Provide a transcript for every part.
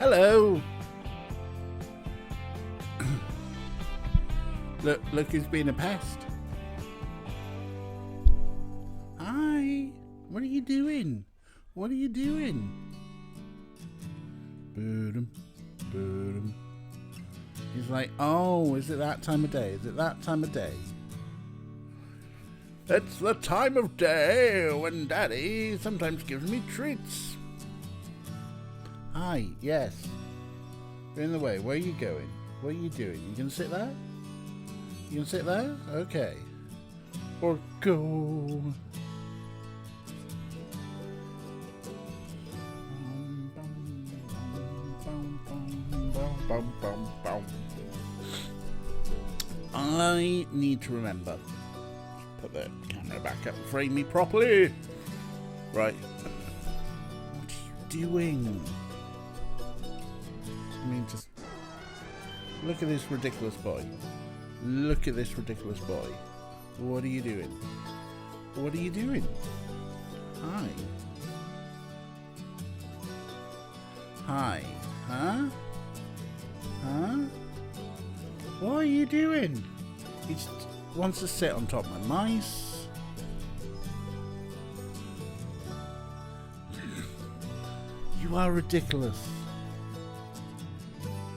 Hello. Look who's been a pest. Hi. What are you doing? What are you doing? Boodum, boodum. He's like, oh, is it that time of day? Is it that time of day? It's the time of day when Daddy sometimes gives me treats. Hi, yes. You're in the way. Where are you going? What are you doing? You gonna sit there? You gonna sit there? Okay. Or go. I need to remember. Put the camera back up and frame me properly. Right. What are you doing? I mean, just look at this ridiculous boy. Look at this ridiculous boy. What are you doing? What are you doing? Hi. Hi. Huh? Huh? What are you doing? He just wants to sit on top of my mice. You are ridiculous.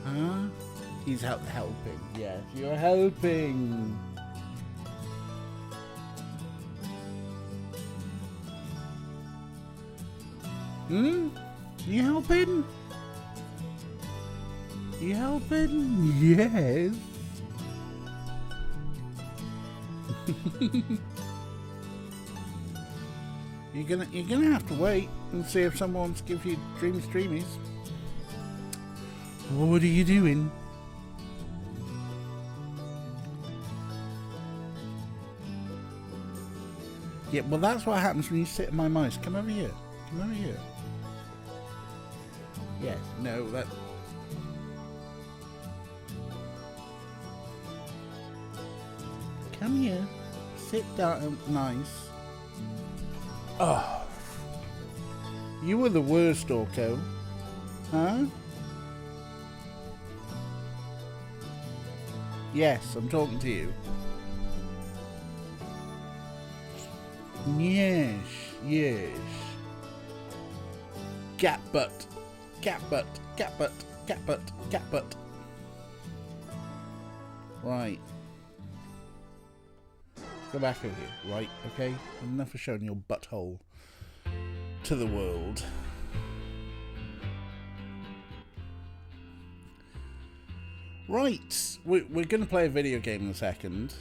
Huh? He's helping. Yes, you're helping. You helping? You helping? Yes. You're gonna have to wait and see if someone wants to give you dreamies. What are you doing? Yeah, well that's what happens when you sit in my mice. Come over here. Come over here. Yes, no, that... Come here. Sit down. Nice. Oh. You were the worst, Orko. Huh? Yes, I'm talking to you. Yes, yes. Cat butt. Cat butt. Cat butt. Cat butt. Cat butt. Right. Go back over here. Right, okay? Enough of showing your butthole to the world. Right. We're going to play a video game in a second.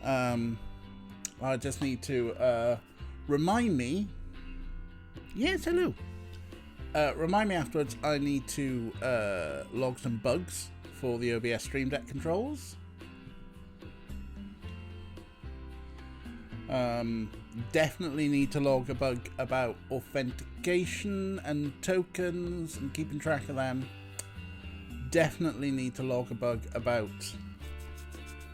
I just need to remind me. Yes, hello. Remind me afterwards I need to log some bugs for the OBS Stream Deck controls. Definitely need to log a bug about authentication and tokens and keeping track of them. Definitely need to log a bug about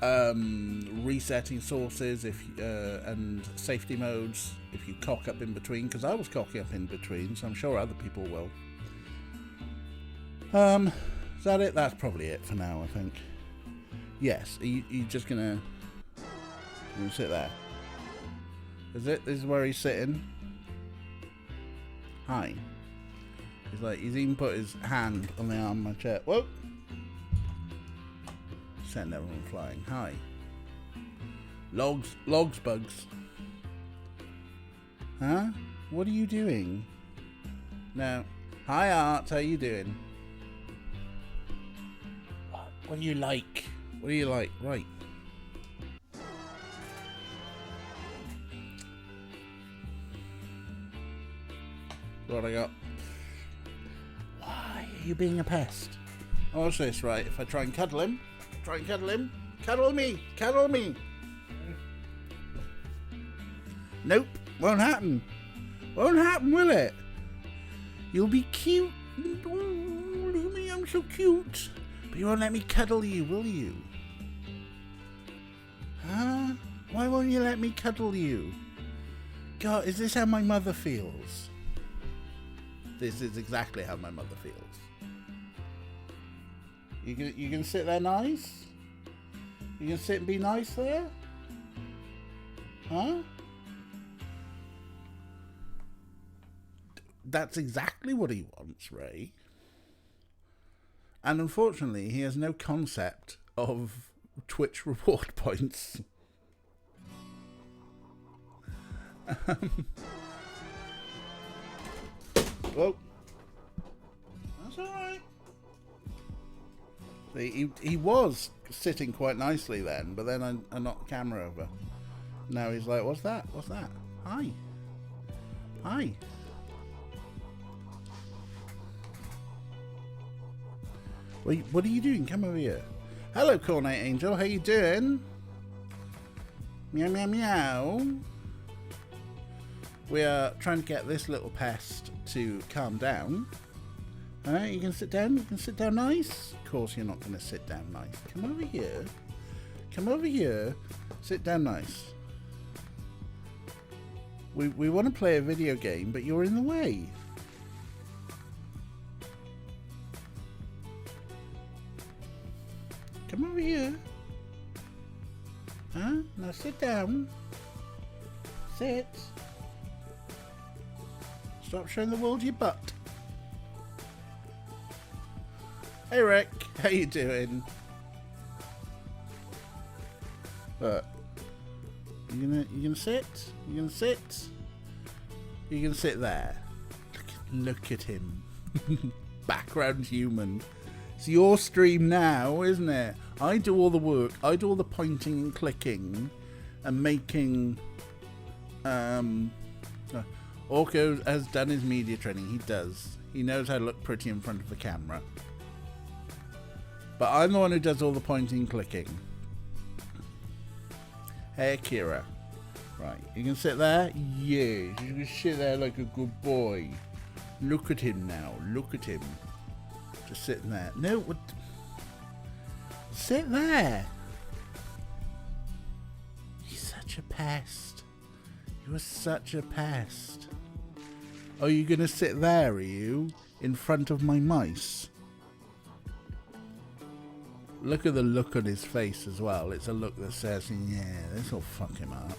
resetting sources and safety modes if you cock up in between, because I was cocking up in between, so I'm sure other people will. Is that it? That's probably it for now, I think. Yes, are you just gonna sit there? Is it? This is where he's sitting. Hi. He's even put his hand on the arm of my chair. Whoa! Send everyone flying. Hi. Logs, bugs. Huh? What are you doing? No. Hi, Art. How you doing? What do you like? What do you like? Right. What I got? Why are you being a pest? Watch this, right? If I try and cuddle him, cuddle me. Nope, won't happen. Won't happen, will it? You'll be cute. Oh, look at me, I'm so cute. But you won't let me cuddle you, will you? Huh? Why won't you let me cuddle you? God, is this how my mother feels? This is exactly how my mother feels. You can sit there nice? You can sit and be nice there? Huh? That's exactly what he wants, Ray. And unfortunately, he has no concept of Twitch reward points. Whoa. That's alright. He was sitting quite nicely then, but then I knocked the camera over. Now he's like, what's that? What's that? Hi. Hi. What are you doing? Come over here. Hello, Cornet Angel. How you doing? Meow, meow, meow. We are trying to get this little pest to calm down. Alright, you can sit down? You can sit down nice? Of course you're not going to sit down nice. Come over here. Come over here. Sit down nice. We want to play a video game, but you're in the way. Come over here. Huh? Now sit down. Sit. Stop showing the world your butt. Hey Rick, how you doing? What? You gonna sit? You gonna sit? You gonna sit there? Look at him. Background human. It's your stream now, isn't it? I do all the work. I do all the pointing and clicking and making. Orko has done his media training. He does. He knows how to look pretty in front of the camera. But I'm the one who does all the pointing and clicking. Hey, Akira. Right, you can sit there? Yes, you can sit there like a good boy. Look at him now. Look at him. Just sitting there. No, what? Sit there. You're such a pest. You are such a pest. Are you going to sit there, are you? In front of my mice? Look at the look on his face as well. It's a look that says, yeah, this will fuck him up.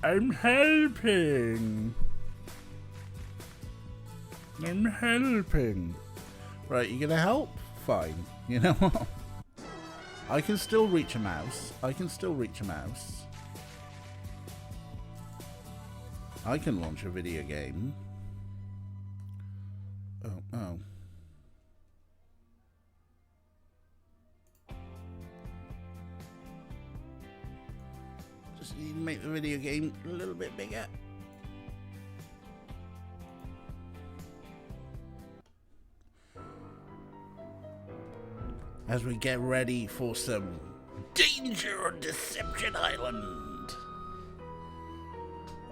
I'm helping. I'm helping. Right, you gonna help? Fine. You know what? I can still reach a mouse. I can still reach a mouse. I can launch a video game. Oh. Just need to make the video game a little bit bigger. As we get ready for some danger on Deception Island.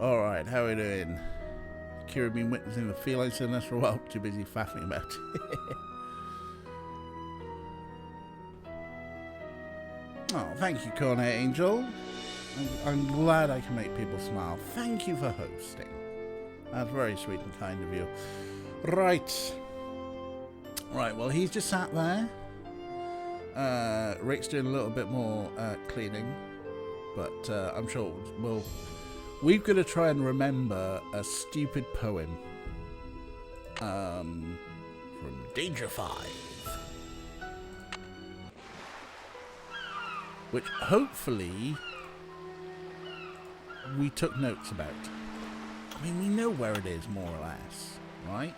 Alright, how are we doing? Kira been witnessing the feline illness for a while, too busy faffing about it. Oh, thank you, Cornet Angel. I'm glad I can make people smile. Thank you for hosting. That's very sweet and kind of you. Right. Right, well, he's just sat there. Rick's doing a little bit more cleaning, but I'm sure we've got to try and remember a stupid poem from Danger 5, which hopefully we took notes about. I mean, we know where it is, more or less, right?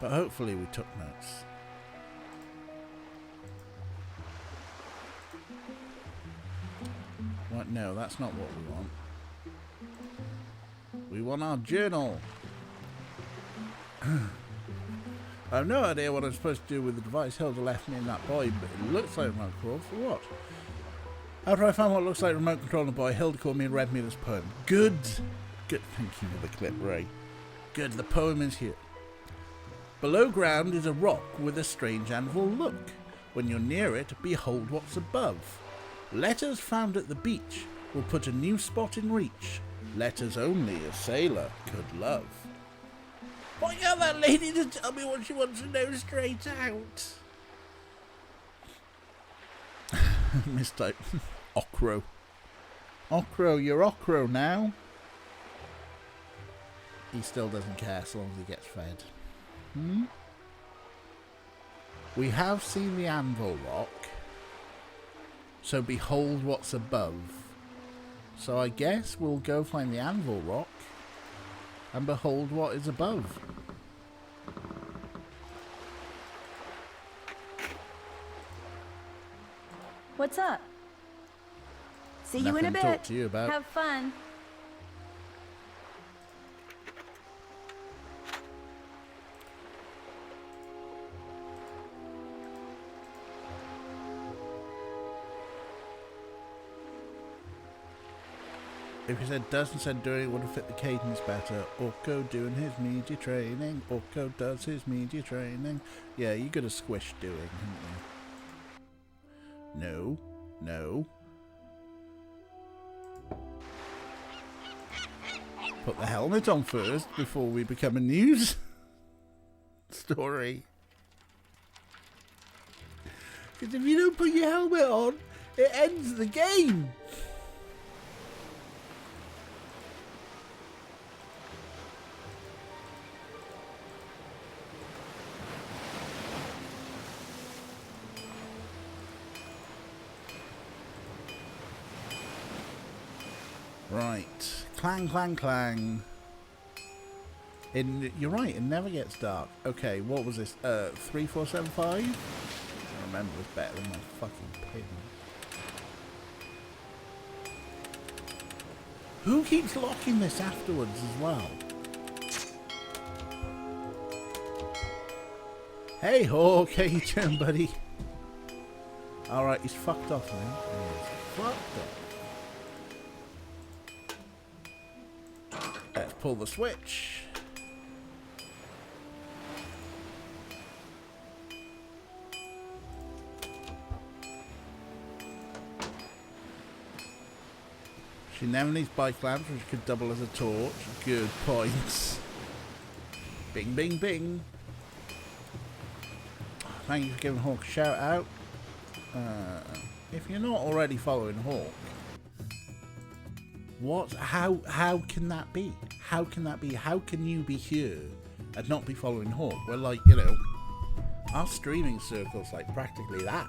But hopefully we took notes. What? No, that's not what we want. We want our journal. I have no idea what I'm supposed to do with the device Hilda left me in that boy, but it looks like remote control. For what? After I found what looks like remote control in the boy, Hilda called me and read me this poem. Good. Good. Thank you for the clip, Ray. Good. The poem is here. Below ground is a rock with a strange anvil look. When you're near it, behold what's above. Letters found at the beach will put a new spot in reach. Letters only a sailor could love. Why can't that lady just tell me what she wants to know straight out? Mistype. Okro. Okro, you're Okro now. He still doesn't care as long as he gets fed. We have seen the Anvil Rock. So behold what's above. So I guess we'll go find the Anvil Rock and behold what is above. What's up? See you in a Nothing to bit. talk to you about. Have fun. If he said does instead of doing it would have fit the cadence better. Orko doing his media training. Orko does his media training. Yeah, you got a squish doing, haven't you? No. No. Put the helmet on first before we become a news story. Because if you don't put your helmet on, it ends the game. Right. Clang, clang, clang. You're right, it never gets dark. Okay, what was this? 3475? I remember this better than my fucking pin. Who keeps locking this afterwards as well? Hey Hawk, how you doing, buddy? Alright, he's fucked off now. He's fucked off. Let's pull the switch. She never needs bike lamps, which could double as a torch. Good points. Bing, bing, bing. Thank you for giving Hawk a shout out. If you're not already following Hawk, what? How can that be? How can that be? How can you be here and not be following Hawk? We're like, you know, our streaming circle's like practically that.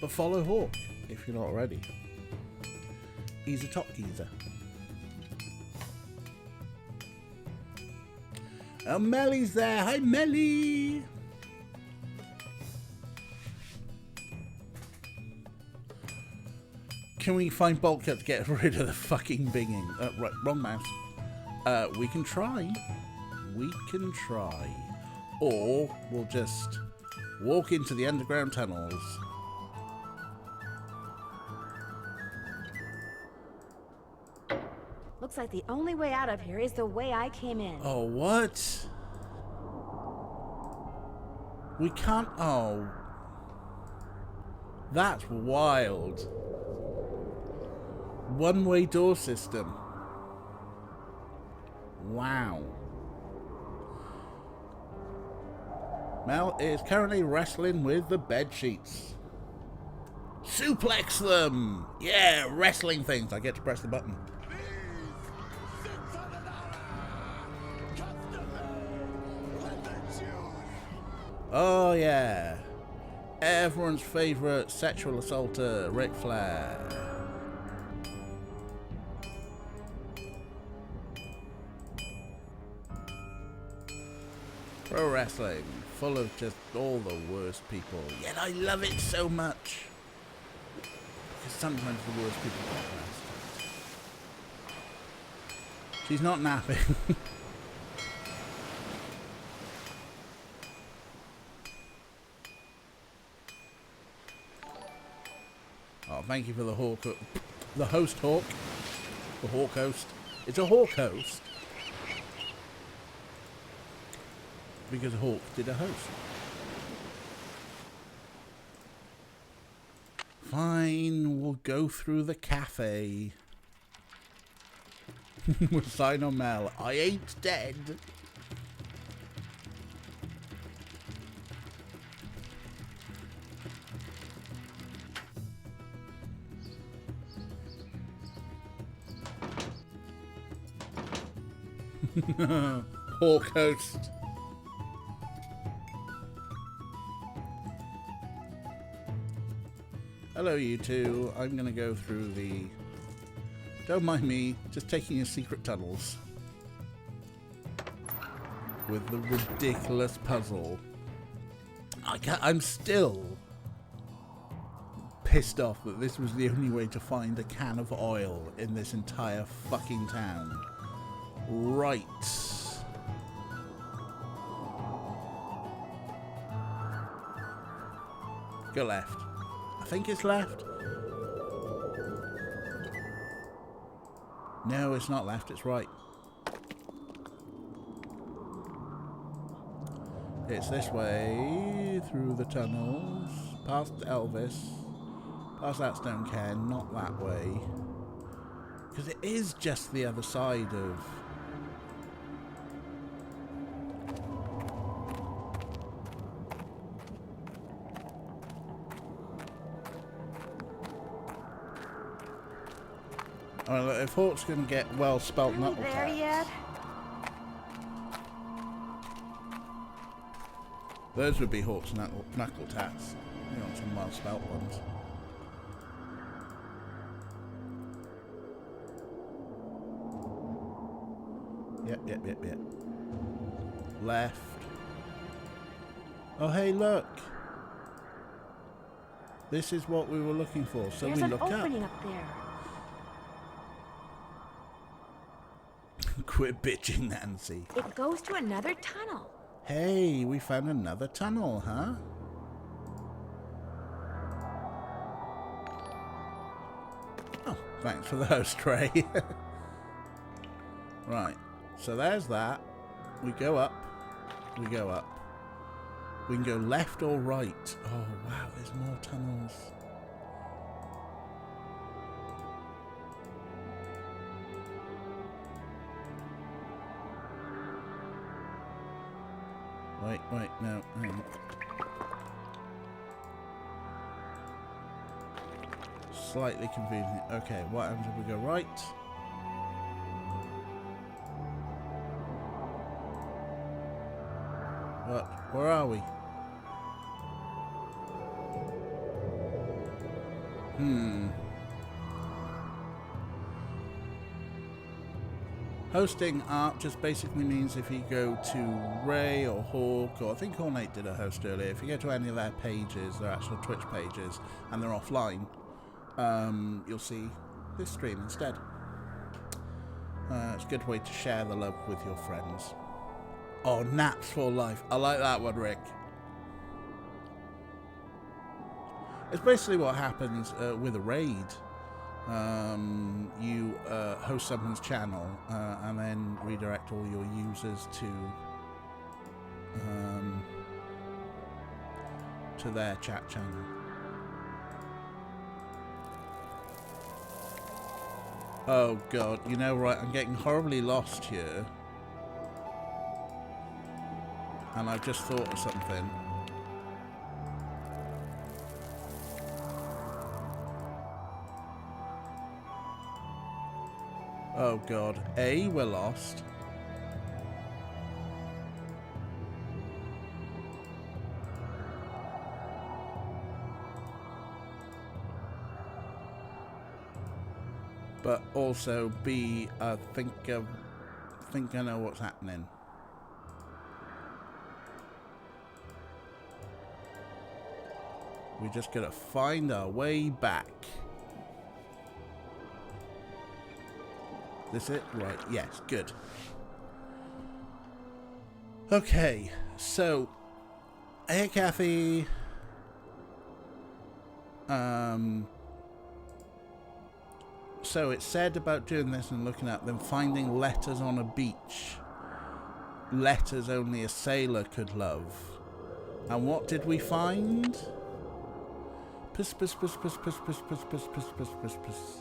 But follow Hawk if you're not already. He's a top geezer. Oh, Melly's there. Hi, Melly. Can we find Bulkhead to get rid of the fucking binging? Right, wrong mouse. We can try. We can try. Or we'll just walk into the underground tunnels. Looks like the only way out of here is the way I came in. Oh, what? We can't... Oh. That's wild. One-way door system. Wow. Mel is currently wrestling with the bed sheets. Suplex them! Yeah, wrestling things. I get to press the button. Oh yeah. Everyone's favourite sexual assaulter, Ric Flair. Pro wrestling, full of just all the worst people. Yet I love it so much. Because sometimes the worst people get best. She's not napping. Oh, thank you for the Hawk. The host Hawk. The Hawk host. It's a Hawk host. Because Hawk did a host. Fine will go through the cafe. With sign on Mel. I ain't dead. Hawk Coast. Hello, you two. I'm gonna go through the... Don't mind me, just taking your secret tunnels. With the ridiculous puzzle. I'm still pissed off that this was the only way to find a can of oil in this entire fucking town. Right. Go left. I think it's left. No, it's not left, it's right. It's this way, through the tunnels, past Elvis, past that stone cairn, not that way. Because it is just the other side of... Well, if Hawk's going to get well spelt knuckle There tats, yet? those would be Hawk's knuckle tats. You want some well spelt ones. Yep. Left. Oh, hey, look. This is what we were looking for. So There's we an look opening up there. Quit bitching, Nancy. It goes to another tunnel. Hey, we found another tunnel, huh? Oh, thanks for those, Trey. Right, so there's that. We go up. We go up. We can go left or right. Oh, wow, there's more tunnels. Wait, no, hang on. Slightly confusing. Okay, what happens if we go right? What? Where are we? Hosting art just basically means if you go to Ray or Hawk, or I think Ornate did a host earlier, if you go to any of their pages, their actual Twitch pages, and they're offline, you'll see this stream instead. It's a good way to share the love with your friends. Oh, naps for life. I like that one, Rick. It's basically what happens with a raid. You host someone's channel and then redirect all your users to their chat channel. Oh god, you know, right, I'm getting horribly lost here. And I've just thought of something. Oh god. A, we're lost. But also B, I think I know what's happening. We just gotta find our way back. This it? Right, yes, good. Okay, so hey Kathy. So it said about doing this and looking at them, finding letters on a beach. Letters only a sailor could love. And what did we find? Piss, piss, piss, piss, piss, piss, piss, piss, piss, piss, piss, piss.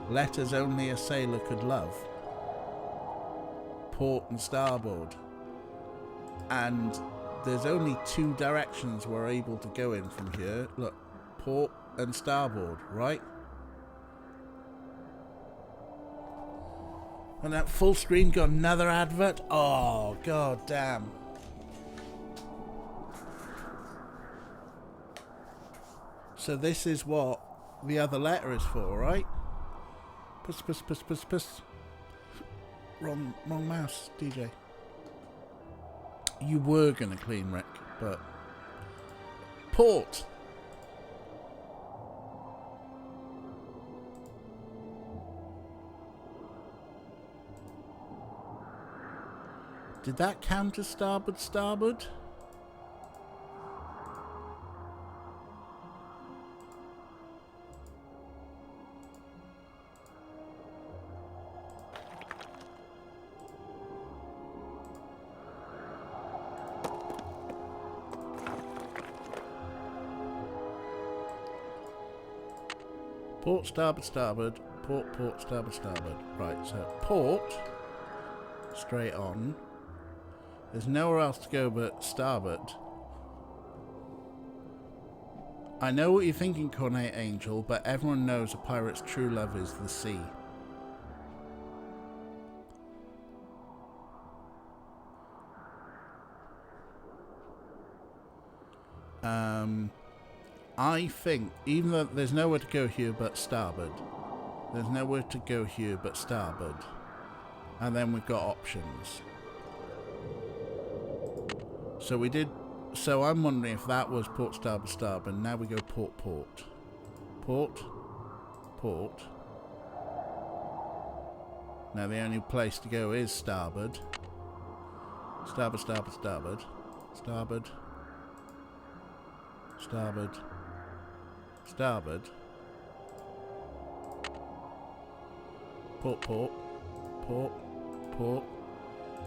Letters only a sailor could love. Port and starboard. And there's only two directions we're able to go in from here. Look, port and starboard, right? And that full screen got another advert. Oh, god damn. So this is what the other letter is for, right? Puss, puss, puss, puss, puss. Wrong mouse, DJ. You were gonna clean, Rick, but... Port! Did that count as starboard, starboard? Port, starboard, starboard. Port, port, starboard, starboard. Right, so port. Straight on. There's nowhere else to go but starboard. I know what you're thinking, Cornet Angel, but everyone knows a pirate's true love is the sea. I think, even though there's nowhere to go here but starboard. There's nowhere to go here but starboard. And then we've got options. So we did... So I'm wondering if that was port, starboard, starboard. Now we go port, port. Port. Port. Now the only place to go is starboard. Starboard, starboard, starboard. Starboard. Starboard. Starboard. Port, port. Port. Port.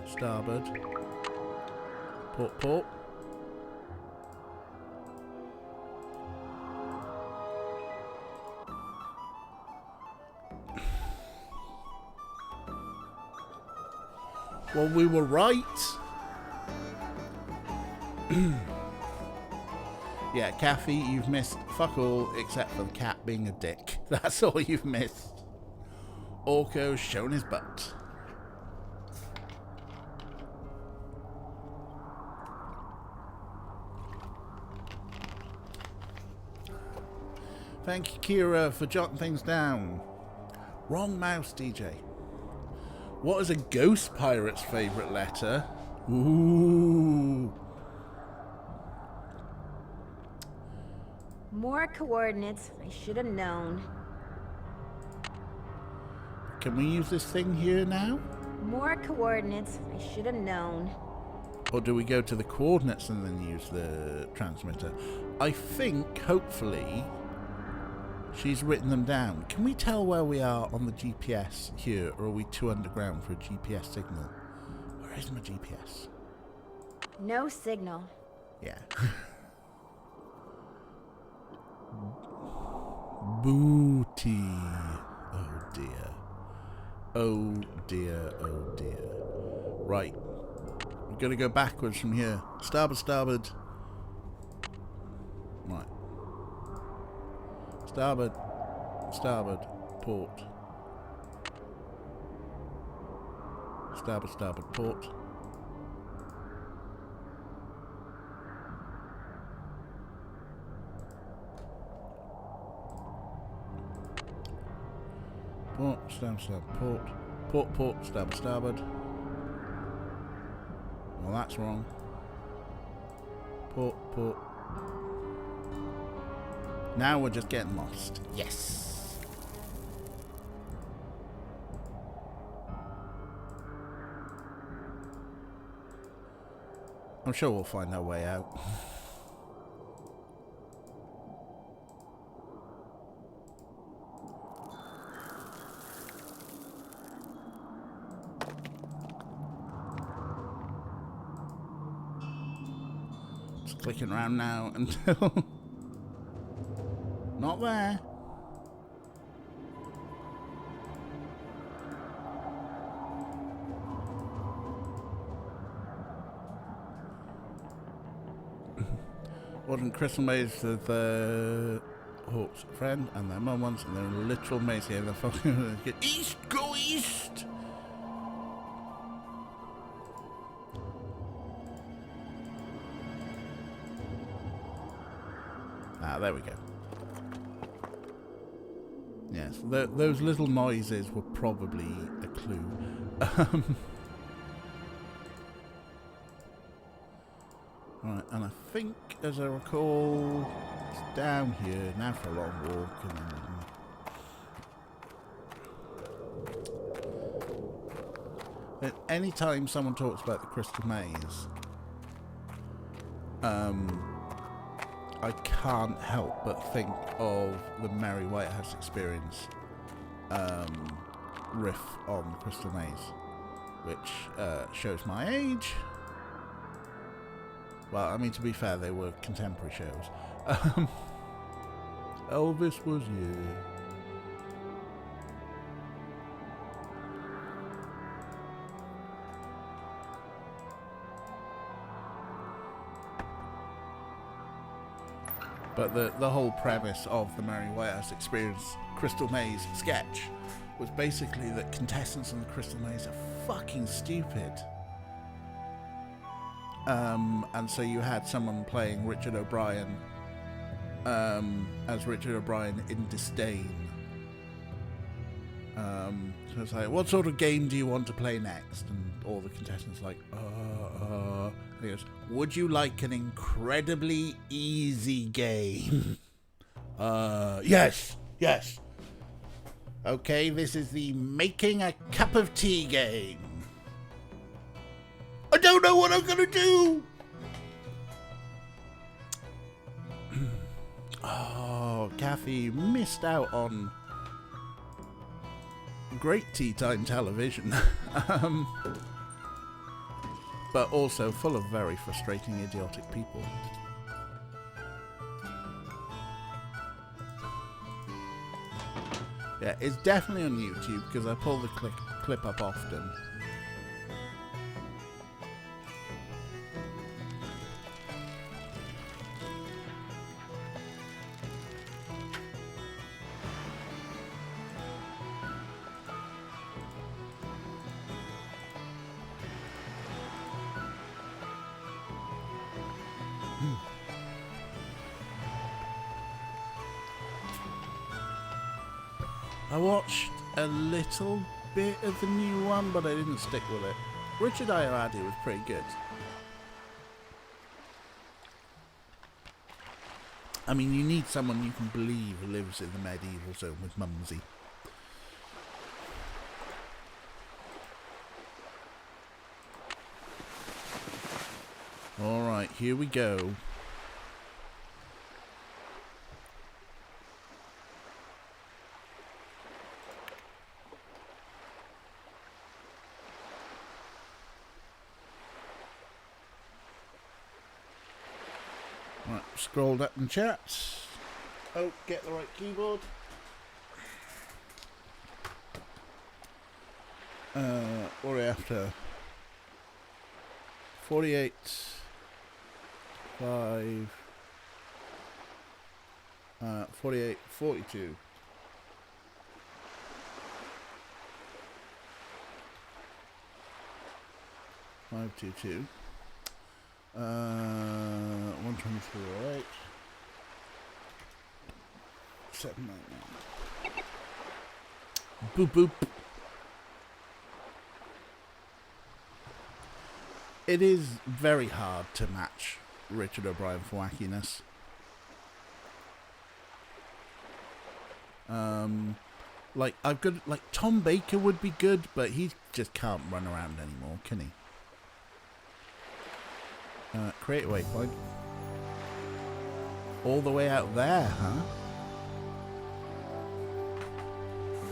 Starboard. Port, port. Well, we were right. Yeah, Kathy, you've missed fuck all except for the cat being a dick. That's all you've missed. Orko's shown his butt. Thank you, Kira, for jotting things down. Wrong mouse, DJ. What is a ghost pirate's favourite letter? Ooh. More coordinates. I should have known. Can we use this thing here now? More coordinates. I should have known. Or do we go to the coordinates and then use the transmitter? I think, hopefully, she's written them down. Can we tell where we are on the GPS here, or are we too underground for a GPS signal? Where is my GPS? No signal. Yeah. Booty. Oh dear. Oh dear, oh dear. Right. We're going to go backwards from here. Starboard, starboard. Right. Starboard. Starboard. Port. Starboard, starboard. Port. Port, starboard, starboard, port. Port, port, starboard, starboard. Well, that's wrong. Port, port. Now we're just getting lost. Yes! I'm sure we'll find our way out. Just clicking around now until Not there. Wasn't Crystal Maze the Hawk's friend and their mum once, and they're in a literal maze here. They're fucking east, go east. Ah, there we go. Yes, those little noises were probably a clue. Right, and I think, as I recall, it's down here now for a long walk, and then any time someone talks about the Crystal Maze, I can't help but think of the Mary Whitehouse Experience riff on Crystal Maze, which shows my age. Well, I mean, to be fair, they were contemporary shows. Elvis was you. But the whole premise of the Mary Whitehouse Experience Crystal Maze sketch was basically that contestants in the Crystal Maze are fucking stupid. And so you had someone playing Richard O'Brien as Richard O'Brien in disdain. So it's like, what sort of game do you want to play next? And all the contestants like, And he goes, would you like an incredibly easy game? Yes. Okay, this is the making a cup of tea game. I don't know what I'm gonna do. Oh, Kathy missed out on great tea time television, but also full of very frustrating, idiotic people. Yeah, it's definitely on YouTube because I pull the clip up often. I watched a little bit of the new one, but I didn't stick with it. Richard Ayoade was pretty good. I mean, you need someone you can believe lives in the medieval zone with Mumsy. Alright, here we go. Right, scrolled up in chat. Oh, get the right keyboard. What are we after? 48, 5, 48, 42. Five, 2, 2. 123, alright. 799. Boop boop. It is very hard to match Richard O'Brien for wackiness. Like Tom Baker would be good, but he just can't run around anymore, can he? Create a waypoint. All the way out there, huh?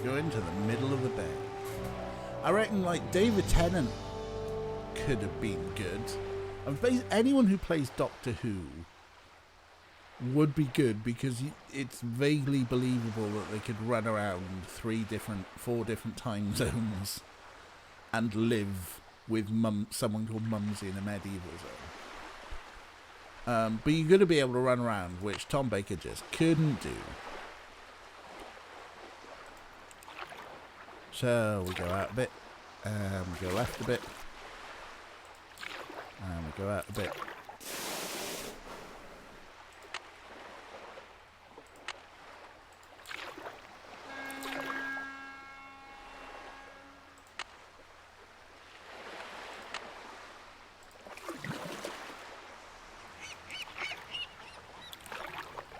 Go into the middle of the bay. I reckon, like, David Tennant could have been good. Anyone who plays Doctor Who would be good because it's vaguely believable that they could run around 4 different time zones and live with someone called Mumsy in a medieval zone. But you're going to be able to run around, which Tom Baker just couldn't do. So we go out a bit, and we go left a bit, and we go out a bit.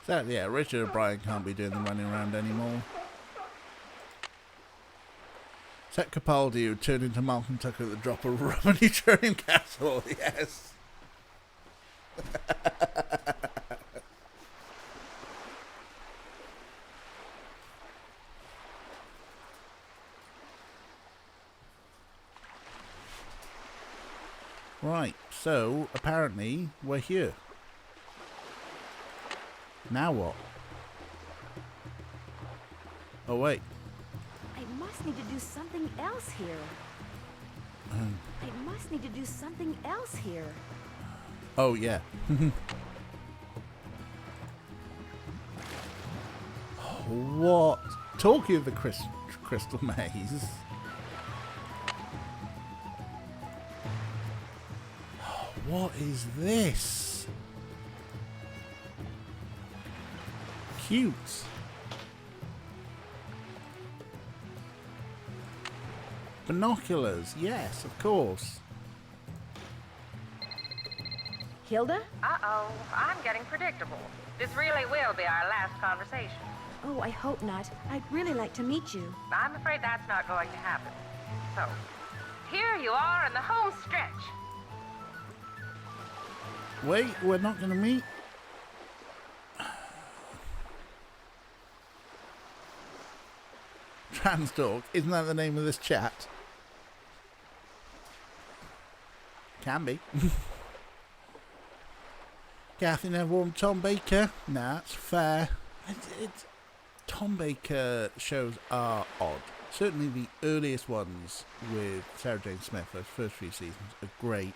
So yeah, Richard O'Brien can't be doing the running around anymore. Set Capaldi, who turned into Malcolm Tucker at the drop of Romany Turning Castle, yes. Right, so apparently we're here. Now what? Oh wait. I must need to do something else here. I must need to do something else here. Oh yeah. What? Talking of the crystal maze. What is this? Cute. Binoculars, yes, of course. Hilda? Uh-oh, I'm getting predictable. This really will be our last conversation. Oh, I hope not. I'd really like to meet you. I'm afraid that's not going to happen. So, here you are in the home stretch. Wait, we're not going to meet? Transtalk, isn't that the name of this chat? Can be. Kathy never warmed Tom Baker. Nah, it's fair. Tom Baker shows are odd. Certainly the earliest ones with Sarah Jane Smith, those first few seasons, are great.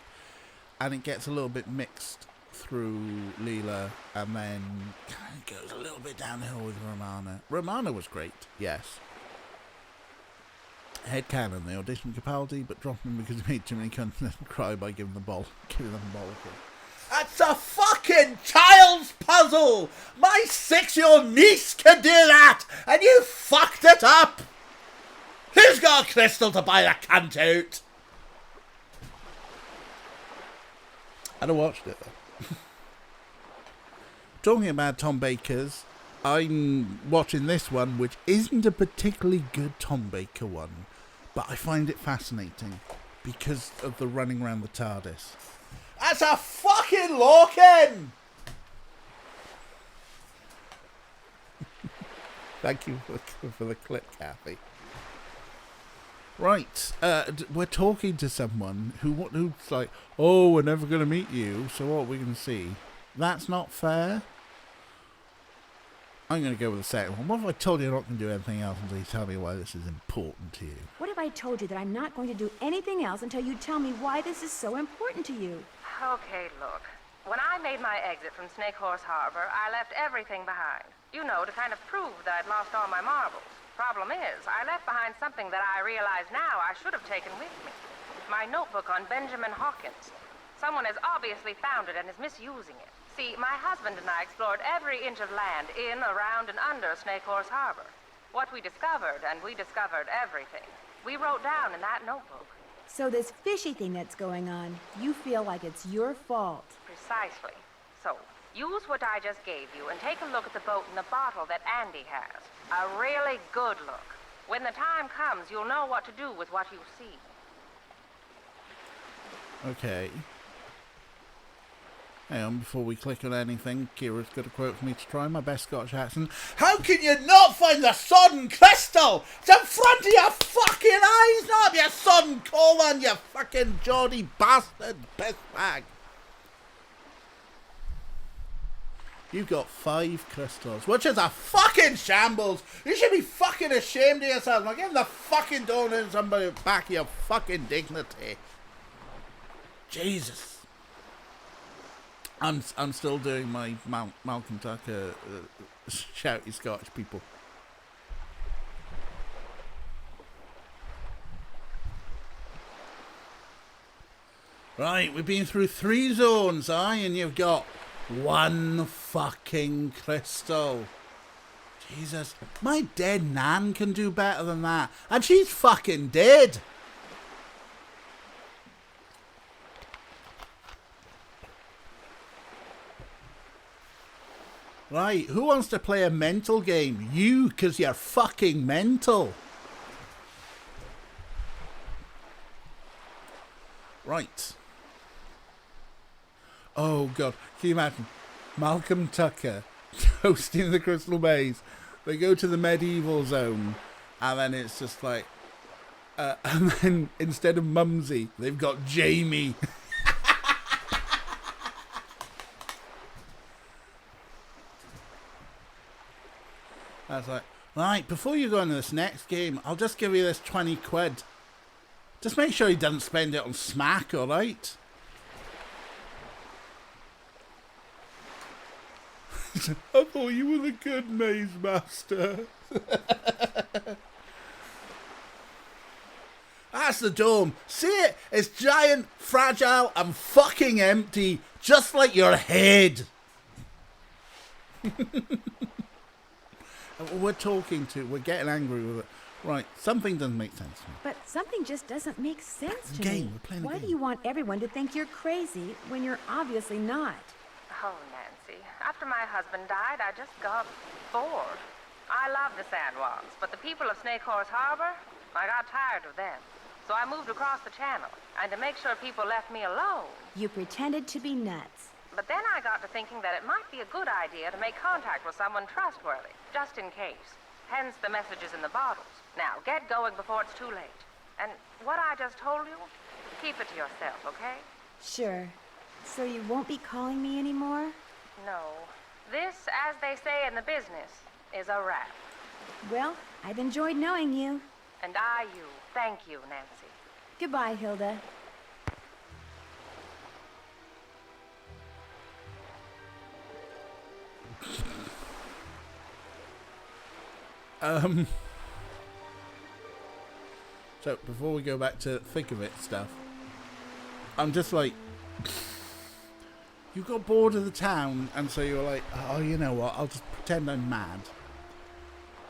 And it gets a little bit mixed through Leela, and then kind of goes a little bit downhill with Romana. Romana was great, yes. Headcanon, they auditioned Capaldi, but dropped him because he made too many cunts and cry by giving them a bollocking. That's a fucking child's puzzle! My 6-year-old niece can do that, and you fucked it up! Who's got a crystal to buy that cunt out? I'd have watched it though. Talking about Tom Baker's, I'm watching this one, which isn't a particularly good Tom Baker one, but I find it fascinating because of the running around the TARDIS. That's a fucking Lorcan! Thank you for the clip, Kathy. Right, we're talking to someone who's like, oh, we're never going to meet you, so what are we going to see? That's not fair. I'm going to go with the second one. What if I told you I'm not going to do anything else until you tell me why this is important to you? What if I told you that I'm not going to do anything else until you tell me why this is so important to you? Okay, look. When I made my exit from Snake Horse Harbor, I left everything behind. You know, to kind of prove that I'd lost all my marbles. Problem is, I left behind something that I realize now I should have taken with me. My notebook on Benjamin Hawkins. Someone has obviously found it and is misusing it. See, my husband and I explored every inch of land in, around, and under Snake Horse Harbor. What we discovered, and we discovered everything, we wrote down in that notebook. So this fishy thing that's going on, you feel like it's your fault. Precisely. So, use what I just gave you and take a look at the boat and the bottle that Andy has. A really good look. When the time comes, you'll know what to do with what you see. Okay. Hang on, before we click on anything, Kira's got a quote for me to try. My best Scottish accent. How can you not find the sodden crystal? It's in front of your fucking eyes, not your sodden colon, you fucking Geordie bastard piss bag. You've got 5 crystals, which is a fucking shambles. You should be fucking ashamed of yourself. Like, give the fucking donut somebody back your fucking dignity. Jesus. I'm still doing my Malcolm Tucker shouty Scottish people. Right, we've been through 3 zones, and you've got 1 fucking crystal. Jesus, my dead nan can do better than that. And she's fucking dead. Right, who wants to play a mental game? You, because you're fucking mental. Right. Oh, God. Can you imagine? Malcolm Tucker hosting the Crystal Maze. They go to the medieval zone, and then it's just like... and then instead of Mumsy, they've got Jamie. I was like, right, before you go into this next game, I'll just give you this 20 quid. Just make sure he doesn't spend it on smack, alright? I thought you were the good maze master. That's the dome. See it? It's giant, fragile, and fucking empty. Just like your head. We're getting angry with it. Right, something doesn't make sense to me. But something just doesn't make sense to Game, me. we're playing a Why game. do you want everyone to think you're crazy when you're obviously not? Oh, Nancy, after my husband died, I just got bored. I love the San Juans, but the people of Snake Horse Harbor, I got tired of them. So I moved across the channel, and to make sure people left me alone. You pretended to be nuts. But then I got to thinking that it might be a good idea to make contact with someone trustworthy, just in case. Hence the messages in the bottles. Now, get going before it's too late. And what I just told you, keep it to yourself, okay? Sure. So you won't be calling me anymore? No. This, as they say in the business, is a wrap. Well, I've enjoyed knowing you. And I you. Thank you, Nancy. Goodbye, Hilda. So, before we go back to thick of it stuff, I'm just like, you got bored of the town, and so you're like, oh, you know what, I'll just pretend I'm mad.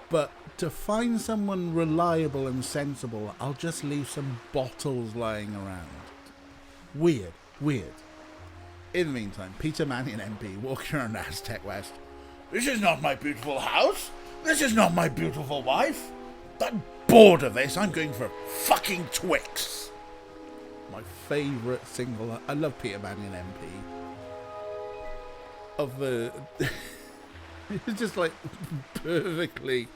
But to find someone reliable and sensible, I'll just leave some bottles lying around. Weird. In the meantime, Peter Mannion MP walking around Aztec West. This is not my beautiful house. This is not my beautiful wife. I'm bored of this. I'm going for fucking Twix. My favourite single. I love Peter Mannion MP. Of the... It's just like perfectly...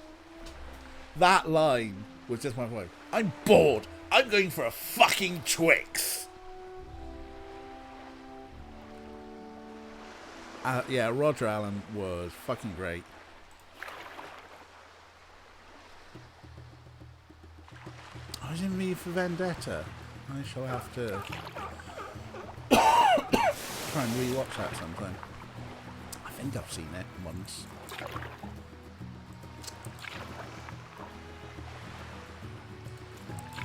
That line was just my voice. I'm bored. I'm going for a fucking Twix. Yeah, Roger Allen was fucking great. I was in V for Vendetta. I shall have to try and rewatch that sometime. I think I've seen it once.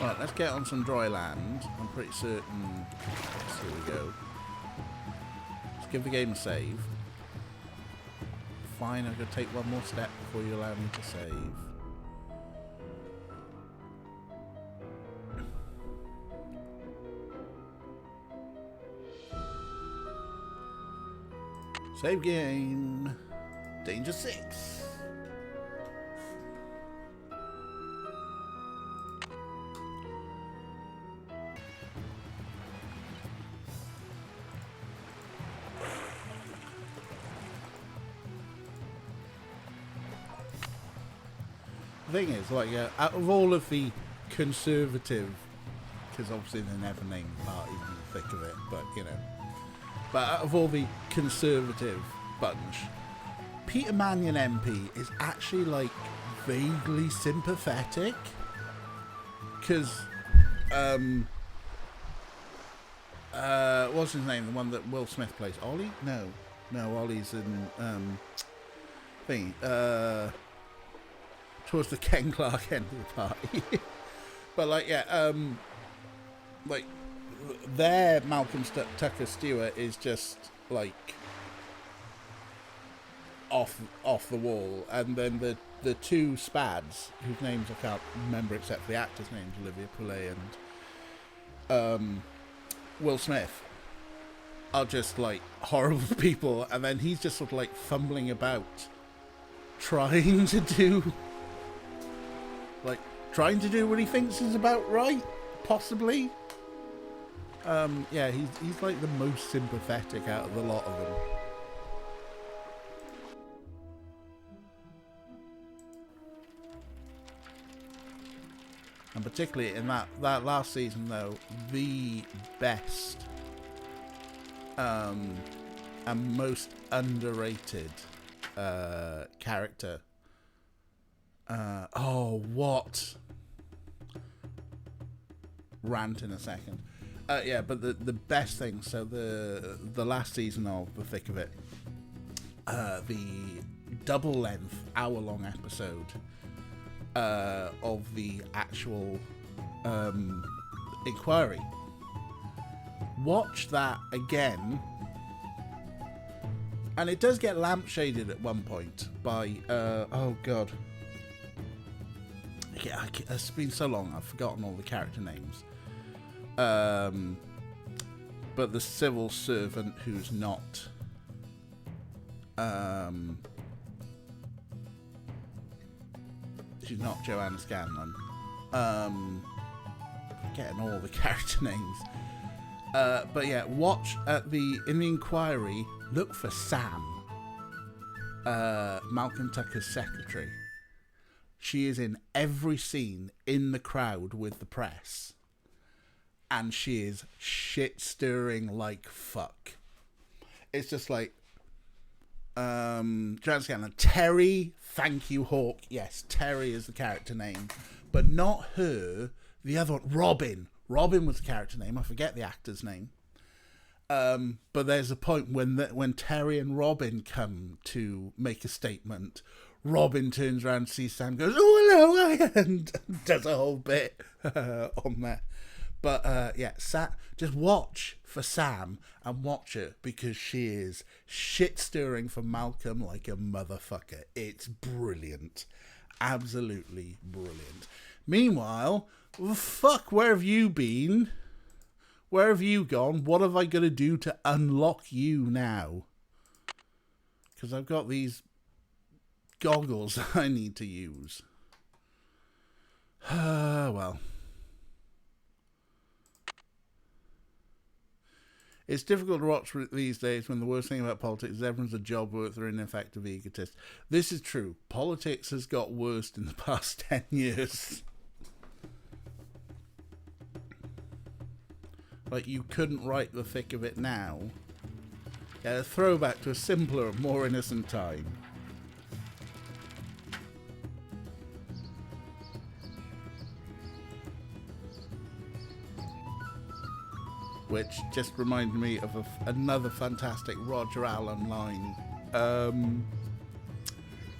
Right, let's get on some dry land. I'm pretty certain. Here we go. Let's give the game a save. Fine, I'm going to take one more step before you allow me to save. Save game. Danger 6. The thing is, like, out of all of the conservative, because obviously they're never named parties in the thick of it, but you know. But out of all the conservative bunch, Peter Mannion MP is actually like vaguely sympathetic, because what's his name? The one that Will Smith plays, Ollie? No, Ollie's in towards the Ken Clark end of the party. But like, yeah, like their Malcolm Tucker Stewart is just like off the wall, and then the two Spads, whose names I can't remember except for the actor's names, Olivia Poulet and Will Smith, are just like horrible people, and then he's just sort of like fumbling about trying to do what he thinks is about right, possibly. Yeah, he's like the most sympathetic out of the lot of them. And particularly in that last season, though, the best and most underrated character. What? Rant in a second. Yeah, but the best thing, so the last season of The Thick of It, the double-length, hour-long episode of the actual inquiry. Watch that again, and it does get lampshaded at one point by oh god, yeah, it's been so long I've forgotten all the character names. But the civil servant who's not she's not Joanna Scanlon. Getting all the character names. But yeah, watch in the inquiry, look for Sam, Malcolm Tucker's secretary. She is in every scene in the crowd with the press, and she is shit stirring like fuck. It's just like Joanna Scanlon, Terry, thank you, Hawk. Yes, Terry is the character name, but not her. The other one, Robin. Robin was the character name. I forget the actor's name. But there's a point when Terry and Robin come to make a statement, Robin turns around, sees Sam, goes, "Oh hello," and does a whole bit on there. But yeah, just watch for Sam and watch her, because she is shit stirring for Malcolm like a motherfucker. It's brilliant, absolutely brilliant. Meanwhile, fuck, where have you been? Where have you gone? What have I got to do to unlock you now? Because I've got these goggles I need to use. Well. It's difficult to watch these days when the worst thing about politics is everyone's a job worker and ineffective egotist. This is true. Politics has got worse in the past 10 years. Like, you couldn't write The Thick of It now. Yeah, a throwback to a simpler, more innocent time. Which just reminded me of another fantastic Roger Allen line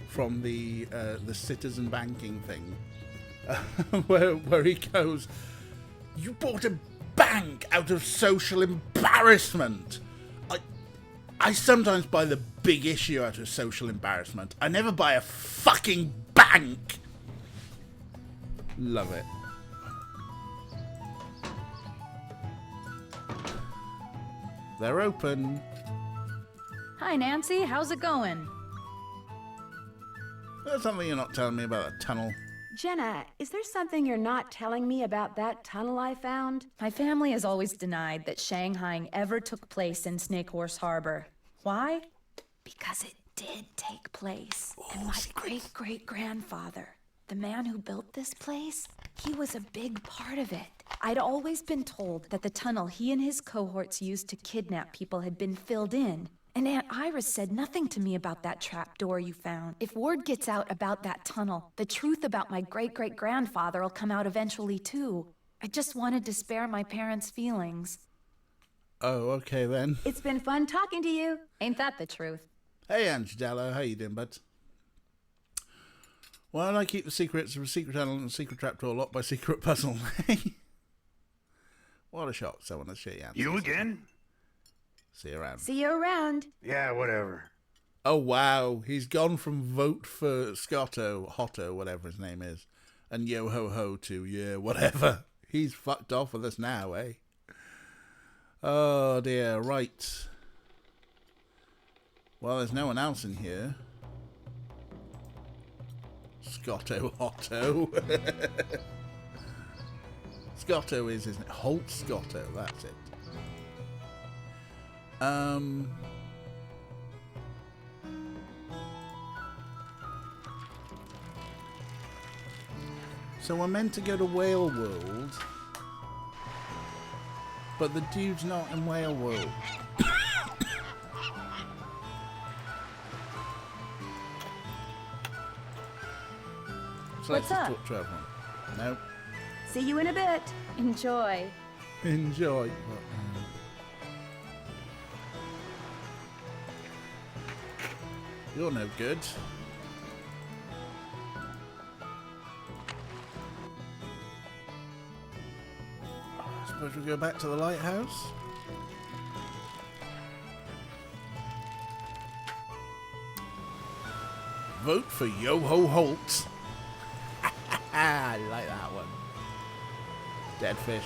from the citizen banking thing, where he goes, "You bought a bank out of social embarrassment. I sometimes buy the big issue out of social embarrassment. I never buy a fucking bank." Love it. They're open. Hi, Nancy. How's it going? There's something you're not telling me about that tunnel. Jenna, is there something you're not telling me about that tunnel I found? My family has always denied that Shanghaiing ever took place in Snake Horse Harbor. Why? Because it did take place. And my great-great-grandfather, the man who built this place, he was a big part of it. I'd always been told that the tunnel he and his cohorts used to kidnap people had been filled in, And Aunt Iris said nothing to me about that trap door you found. If word gets out about that tunnel, the truth about my great-great-grandfather will come out eventually, too. I just wanted to spare my parents' feelings. Oh, okay then. It's been fun talking to you. Ain't that the truth? Hey, Angelo, how you doing, bud? Why don't I keep the secrets of a secret tunnel and a secret trapdoor locked by secret puzzle? What a shock, someone to shit, You again? See you around. See you around. Yeah, whatever. Oh, wow. He's gone from vote for Scotto, Hotto, whatever his name is, and yo-ho-ho to, yeah, whatever. He's fucked off with us now, eh? Oh, dear. Right. Well, there's no one else in here. Scotto, Hotto. Scotto is, isn't it? Holt Scotto, that's it. So we're meant to go to Whale World, but the dude's not in Whale World. So What's let's just up? talk to everyone. No. See you in a bit. Enjoy. Enjoy. You're no good. I suppose we go back to the lighthouse. Vote for Yo-Ho Holt. I like that one. Dead fish.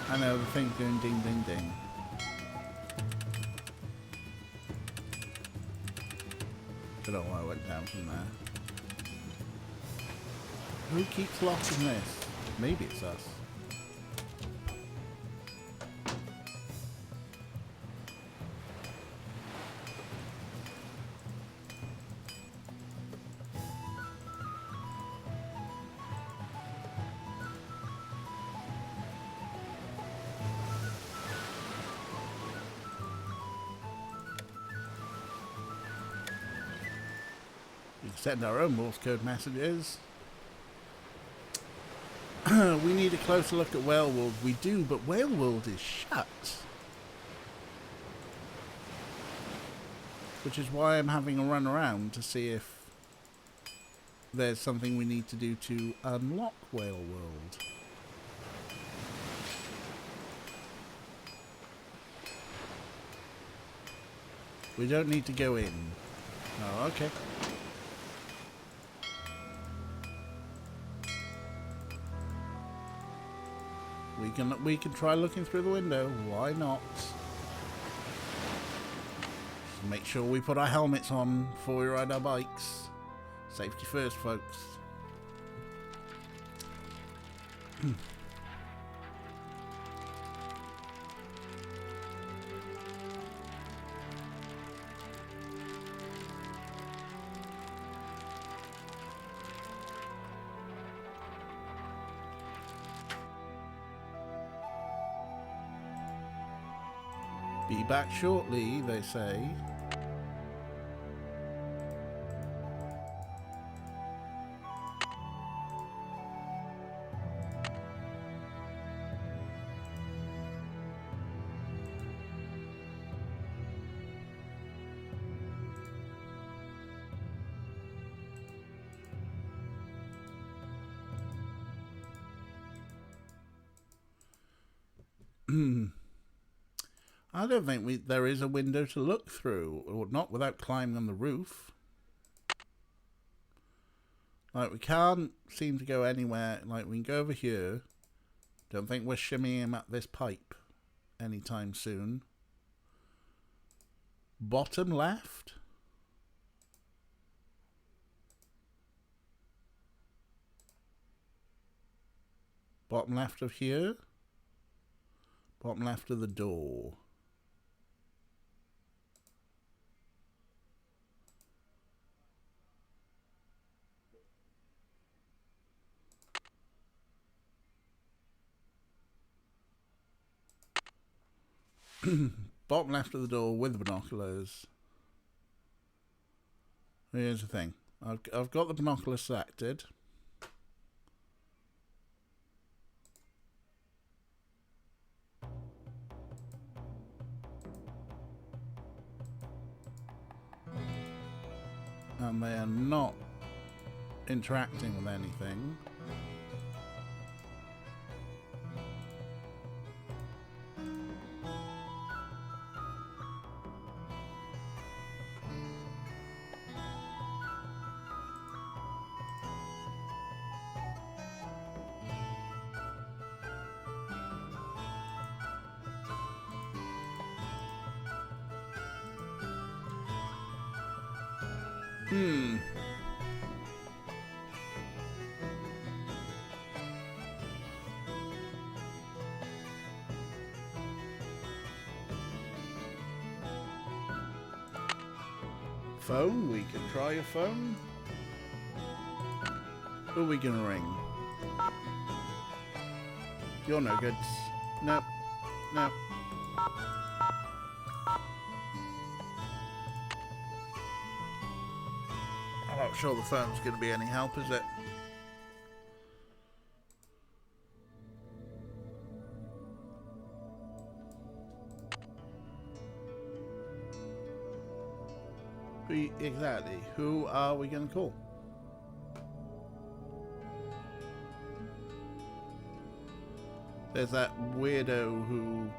I know, the thing's doing ding ding ding. Don't know why I went down from there. Who keeps locking this? Maybe it's us. We can send our own Morse code messages. We need a closer look at Whale World. We do, but Whale World is shut. Which is why I'm having a run around to see if there's something we need to do to unlock Whale World. We don't need to go in. Oh, okay. We can try looking through the window. Why not? Just make sure we put our helmets on before we ride our bikes. Safety first, folks. Be back shortly, they say. I don't think there is a window to look through, or not without climbing on the roof. Like, we can't seem to go anywhere. Like, we can go over here. Don't think we're shimmying up this pipe anytime soon. Bottom left? Bottom left of here. Bottom left of the door. Bottom left of the door with the binoculars. Here's the thing. I've got the binoculars selected. And they are not interacting with anything. Phone, we can try a phone. Who are we gonna ring? You're no good. Nope. Nope. I'm not sure the phone's gonna be any help, is it? Exactly. Who are we going to call? There's that weirdo who...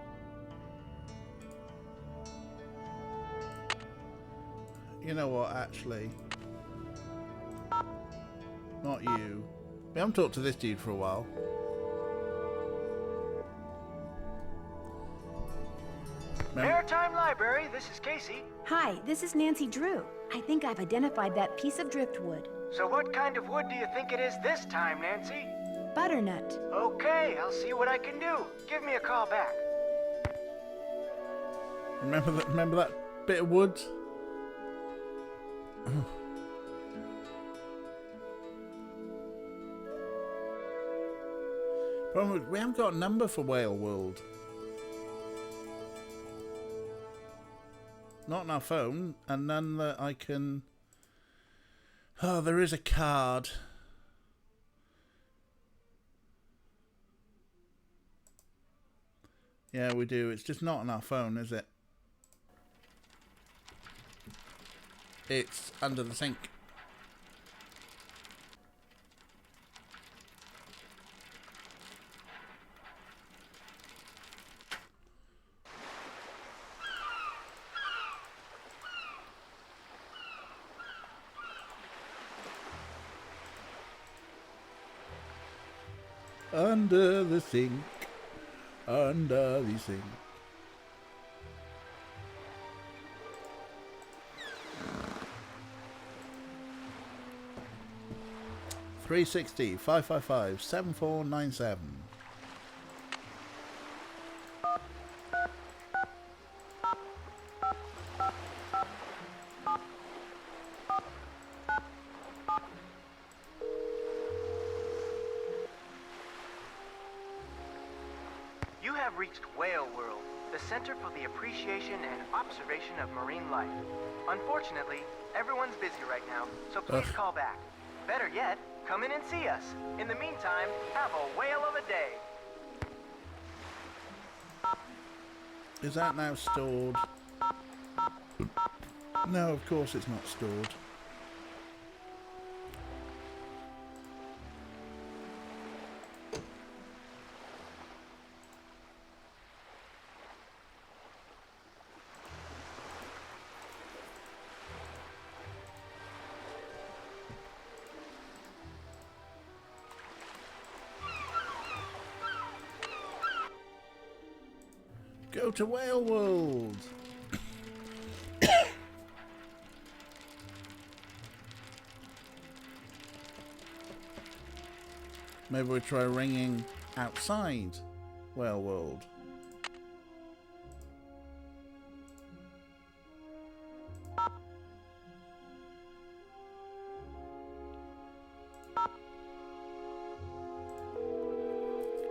You know what, actually. Not you. We haven't talked to this dude for a while. Maritime Library, this is Casey. Hi, this is Nancy Drew. I think I've identified that piece of driftwood. So what kind of wood do you think it is this time, Nancy? Butternut. Okay, I'll see what I can do. Give me a call back. Remember that bit of wood? Problem is, we haven't got a number for Whale World. Not on our phone, and none that I can... Oh, there is a card. Yeah, we do. It's just not on our phone, is it? It's under the sink. Under the sink, under the sink. $360 555 7497. You have reached Whale World, the Center for the Appreciation and Observation of Marine Life. Unfortunately, everyone's busy right now, so please call back. Better yet, come in and see us. In the meantime, have a whale of a day. Is that now stored? No, of course it's not stored. Go to Whale World! Maybe we'll try ringing outside Whale World.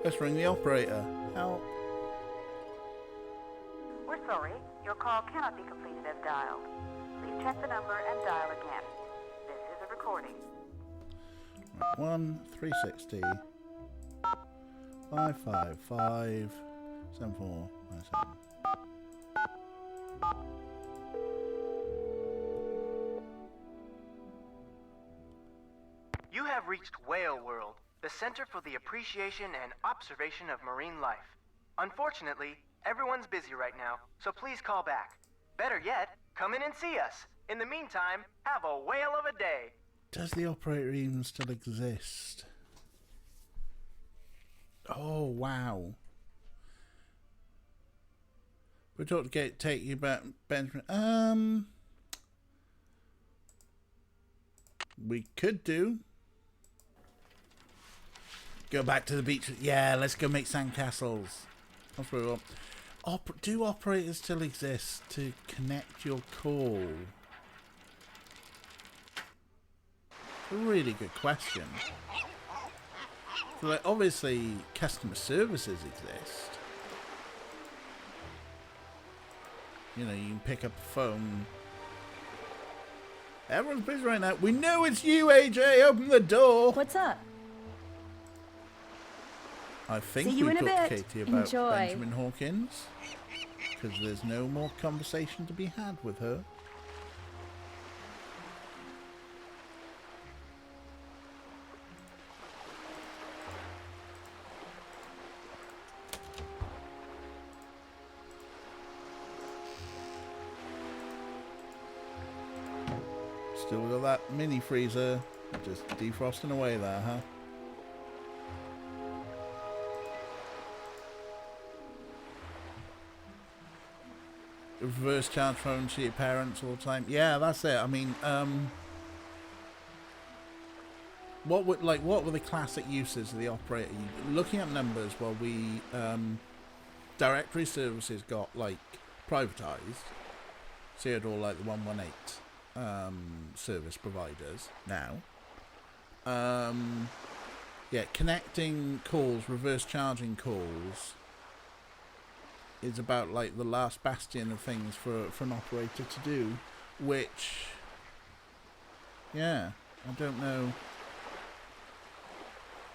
Let's ring the operator. Help. We're sorry. Your call cannot be completed as dialed. Please check the number and dial again. This is a recording. Right, 1 360 555 7457. You have reached Whale World, the Center for the Appreciation and Observation of Marine Life. Unfortunately, everyone's busy right now, so please call back. Better yet, come in and see us. In the meantime, have a whale of a day. Does the operator even still exist? Oh, wow. We talked to take you back, Benjamin. We could do. Go back to the beach. Yeah, let's go make sandcastles. That's what we want. Do operators still exist to connect your call? A really good question. So, like, obviously, customer services exist. You know, you can pick up the phone. Everyone's busy right now. We know it's you, AJ. Open the door. What's up? I think See you we've in a talked to bit. Katie about Enjoy. Benjamin Hawkins. Because there's no more conversation to be had with her. Still got that mini freezer just defrosting away there, huh? Reverse charge phone to your parents all the time. Yeah, that's it. I mean, what were the classic uses of the operator? Looking at numbers while we directory services got like privatized. So you had all like the 118 service providers now. Yeah, connecting calls, reverse charging calls is about like the last bastion of things for an operator to do, which, yeah, I don't know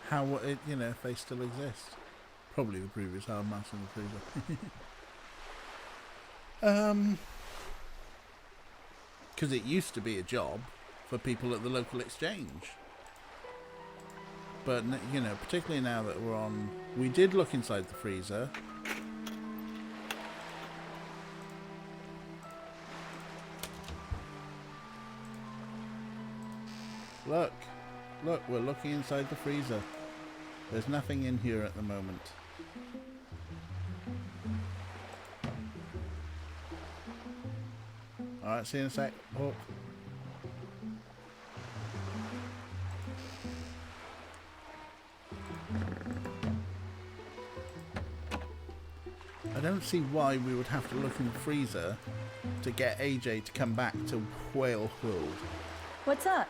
how it, you know, if they still exist. Probably the previous hard mass and the freezer. Because it used to be a job for people at the local exchange. But, you know, particularly now that we're on... We did look inside the freezer. Look. Look, we're looking inside the freezer. There's nothing in here at the moment. Alright, see you in a sec. Hawk. I don't see why we would have to look in the freezer to get AJ to come back to Whale World. What's up?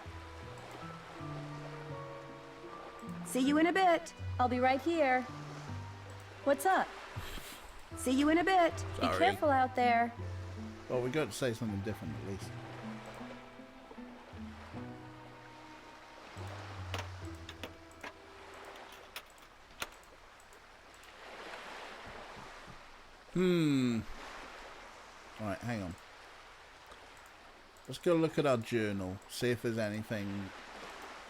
See you in a bit. I'll be right here. What's up? See you in a bit. Be Sorry. careful out there. Well, we got to say something different at least. Alright, hang on. Let's go look at our journal, see if there's anything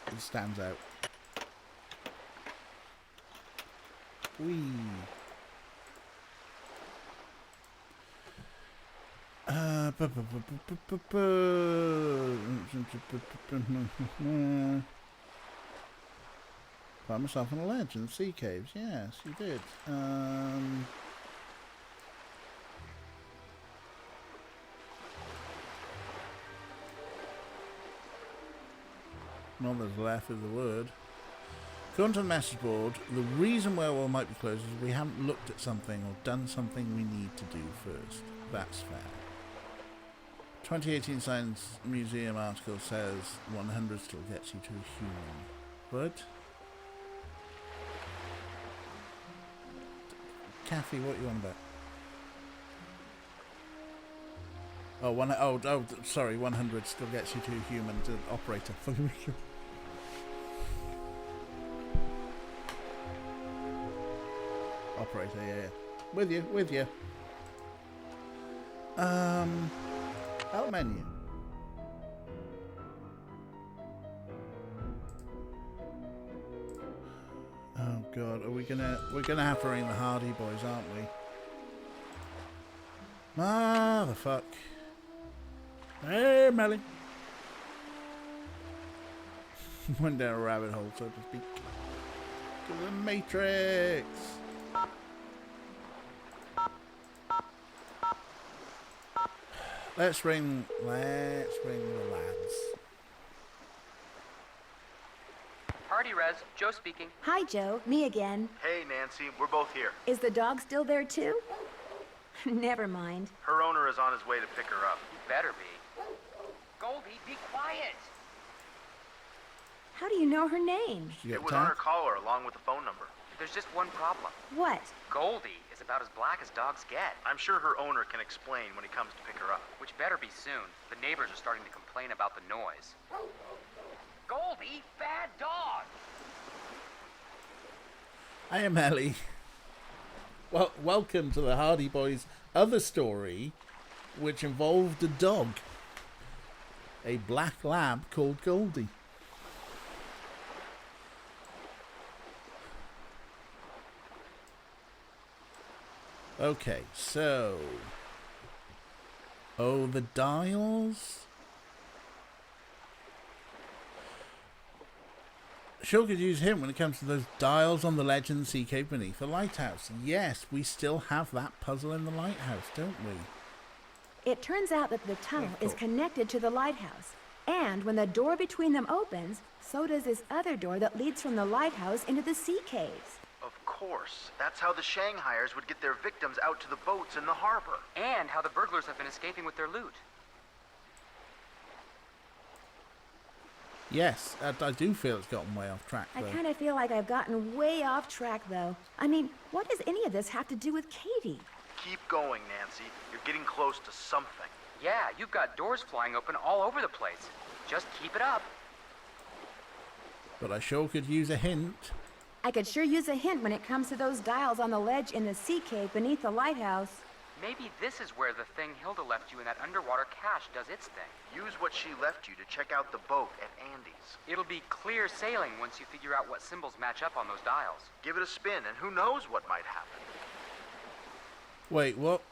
that stands out. Whee! Found myself on a ledge in the sea caves. Yes, you did. All that's left is the word. According to the message board, the reason Wellworld might be closed is we haven't looked at something or done something we need to do first. That's fair. 2018 Science Museum article says 100 still gets you to a human. What? Kathy, what are you on about? Sorry, 100 still gets you to a human, to operator. Operator, yeah. With you. Help menu. Oh god, we're gonna have to ring the Hardy Boys, aren't we? Motherfuck. Hey, Melly. Went down a rabbit hole, so to speak. To the Matrix. Let's ring the lads. Hardy Res, Joe speaking. Hi, Joe. Me again. Hey, Nancy, we're both here. Is the dog still there, too? Never mind. Her owner is on his way to pick her up. You better be. Goldie, be quiet. How do you know her name? It was on her collar along with the phone number. There's just one problem. What? Goldie is about as black as dogs get. I'm sure her owner can explain when he comes to pick her up. Which better be soon. The neighbors are starting to complain about the noise. Goldie, bad dog! I am Ellie. Well, welcome to the Hardy Boys' other story, which involved a dog. A black lab called Goldie. Okay, so... Oh, the dials? Sure could use him when it comes to those dials on the Legend Sea Cave beneath the lighthouse. Yes, we still have that puzzle in the lighthouse, don't we? It turns out that the tunnel is connected to the lighthouse. And when the door between them opens, so does this other door that leads from the lighthouse into the sea caves. Of course. That's how the Shanghaiers would get their victims out to the boats in the harbor. And how the burglars have been escaping with their loot. Yes, I do feel it's gotten way off track, I though. kind of feel like I've gotten way off track, though. I mean, what does any of this have to do with Katie? Keep going, Nancy. You're getting close to something. Yeah, you've got doors flying open all over the place. Just keep it up. But I sure could use a hint. I could sure use a hint when it comes to those dials on the ledge in the sea cave beneath the lighthouse. Maybe this is where the thing Hilda left you in that underwater cache does its thing. Use what she left you to check out the boat at Andy's. It'll be clear sailing once you figure out what symbols match up on those dials. Give it a spin, and who knows what might happen. Wait, what?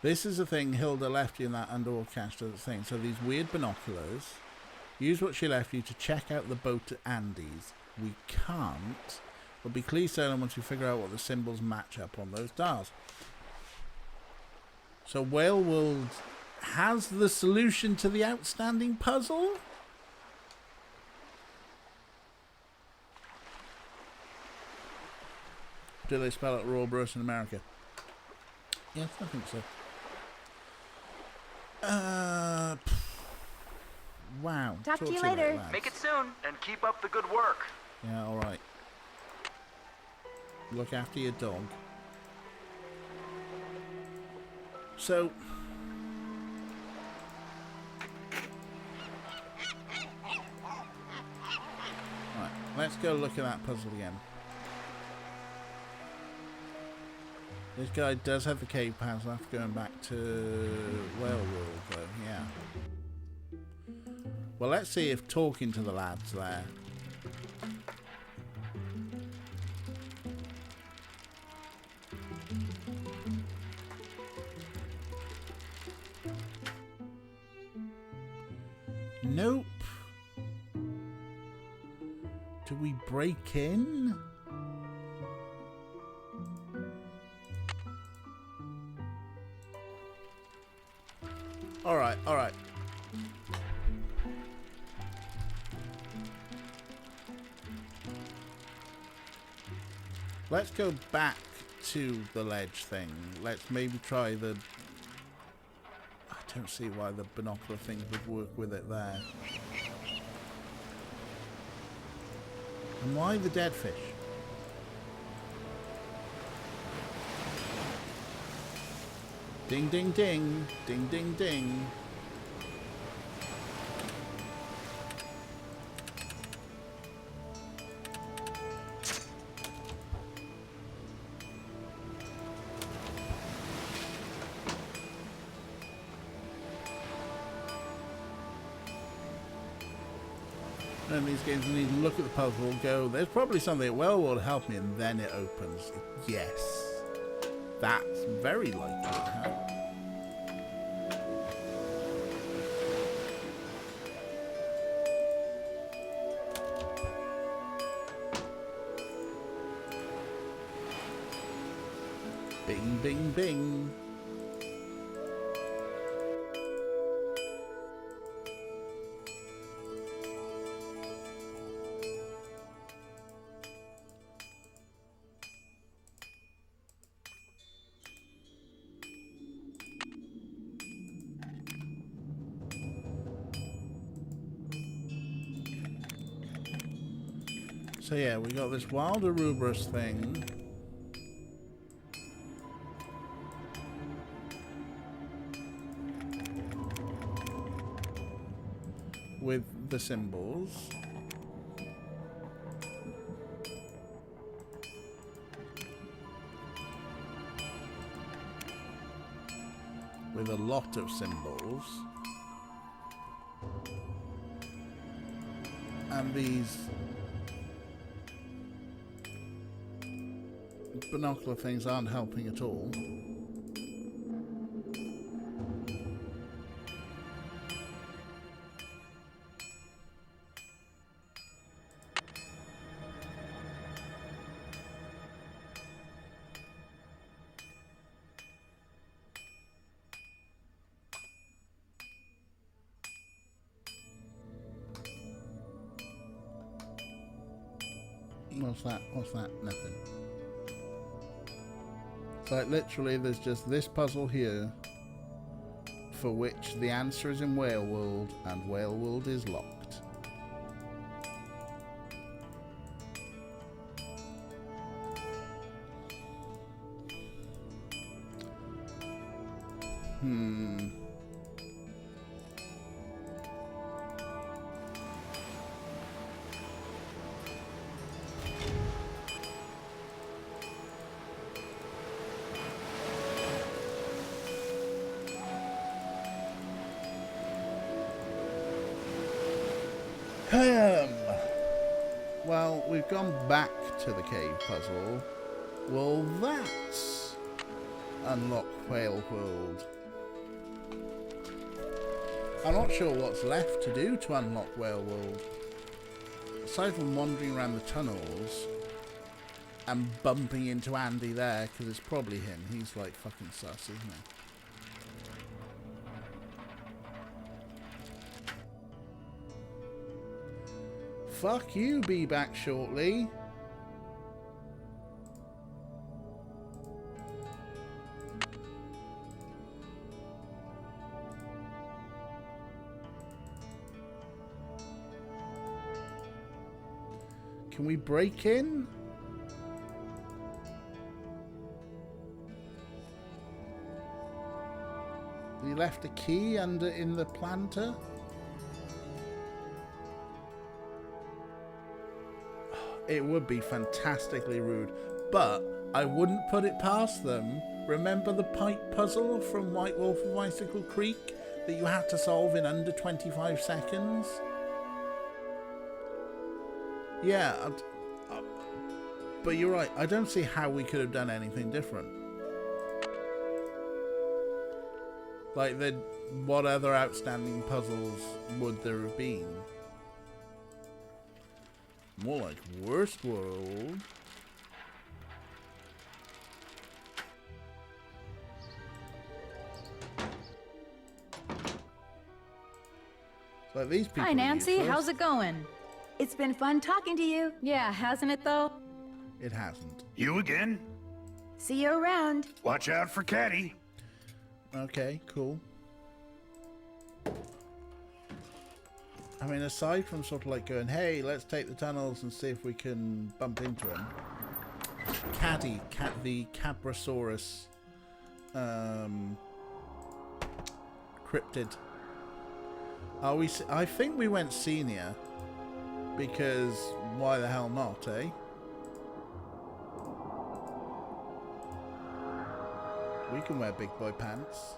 This is the thing Hilda left you in that underwater cache thing. So these weird binoculars. Use what she left you to check out the boat at Andy's. We can't. We'll be clear sailing once we figure out what the symbols match up on those dials. So Whale World has the solution to the outstanding puzzle? Do they spell it raw Bruce in America? Yes, I think so. Wow. Talk to you later. Make it soon. And keep up the good work. Yeah, alright. Look after your dog. So... Right, let's go look at that puzzle again. This guy does have the cave puzzle after going back to Whale World, though, yeah. Well, let's see if talking to the lads there. Nope. Do we break in? Alright, alright. Let's go back to the ledge thing. Let's maybe try the... I don't see why the binocular things would work with it there. And why the dead fish? Ding, ding, ding. Ding, ding, ding. In these games, you need to look at the puzzle, go, there's probably something that will help me, and then it opens. Yes. That's very likely to happen. Bing, bing, bing. So yeah, we got this wild Ouroboros thing. With the symbols. With a lot of symbols. And these binocular things aren't helping at all. What's that? What's that? Nothing. So like, literally there's just this puzzle here for which the answer is in Whale World and Whale World is locked. Well, we've gone back to the cave puzzle. Well, that's unlock Whale World. I'm not sure what's left to do to unlock Whale World. Aside from wandering around the tunnels and bumping into Andy there, because it's probably him. He's like fucking sus, isn't he? Fuck you, be back shortly. Can we break in? You left a key under in the planter? It would be fantastically rude, but I wouldn't put it past them. Remember the pipe puzzle from White Wolf of Icicle Creek that you had to solve in under 25 seconds? Yeah, but you're right. I don't see how we could have done anything different. Like, what other outstanding puzzles would there have been? More like Worst World. Like these people. Hi, Nancy. How's it going? It's been fun talking to you. Yeah, hasn't it though? It hasn't. You again? See you around. Watch out for Caddy. Okay, cool. I mean, aside from sort of like going, hey, let's take the tunnels and see if we can bump into him. Caddy, the Cabrasaurus cryptid. Are we? I think we went senior because why the hell not, eh? We can wear big boy pants.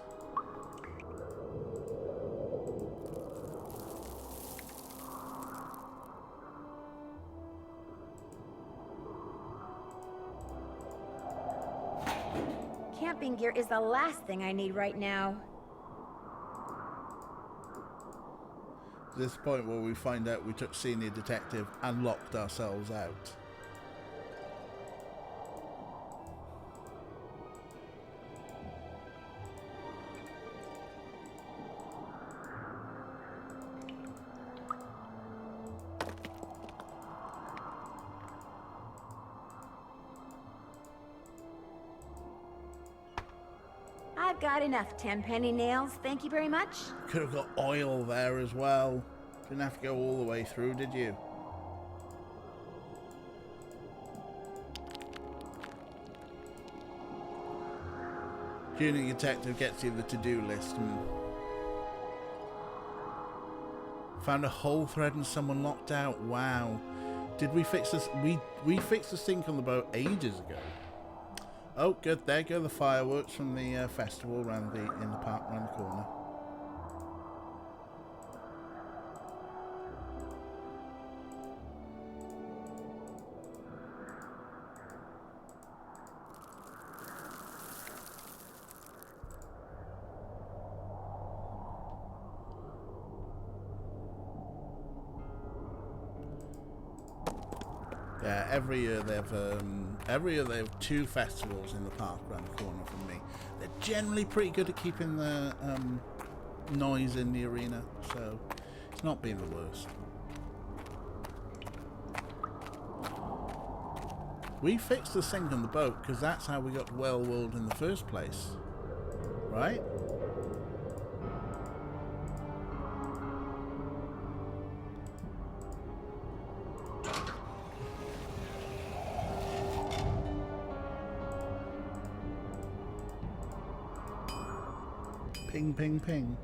Camping gear is the last thing I need right now. This point where we find out we took senior detective and locked ourselves out. I've got enough 10-penny nails, thank you very much. Could have got oil there as well. Didn't have to go all the way through, did you? Junior detective gets you the to-do list. Found a hole thread and someone locked out. Wow. Did we fix this? We fixed the sink on the boat ages ago. Oh, good. There go the fireworks from the festival in the park around the corner. Yeah, every year they have 2 festivals in the park around the corner from me. They're generally pretty good at keeping the noise in the arena, so it's not been the worst. We fixed the sink on the boat because that's how we got to Whale World in the first place, right? Ping, ping, ping.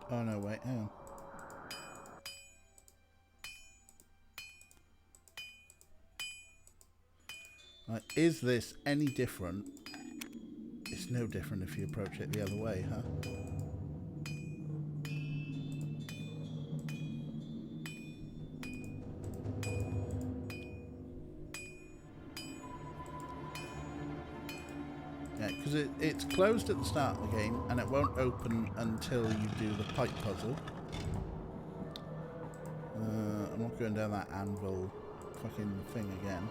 Oh no, wait, hang on. Right, is this any different? It's no different if you approach it the other way, huh? Because it's closed at the start of the game and it won't open until you do the pipe puzzle. I'm not going down that anvil fucking thing again.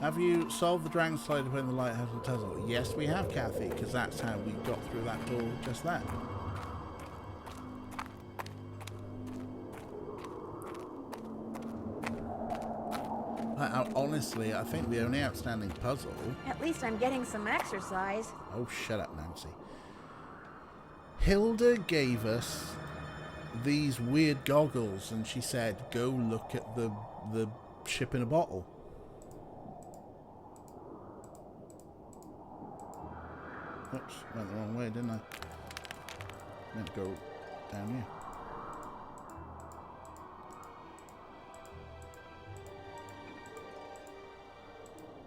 Have you solved the dragon slide between the lighthouse and tunnel? Yes, we have, Kathy, because that's how we got through that door just then. Honestly, I think the only outstanding puzzle... At least I'm getting some exercise. Oh, shut up, Nancy. Hilda gave us these weird goggles and she said, go look at the ship in a bottle. Oops, went the wrong way, didn't I? Meant to go down here.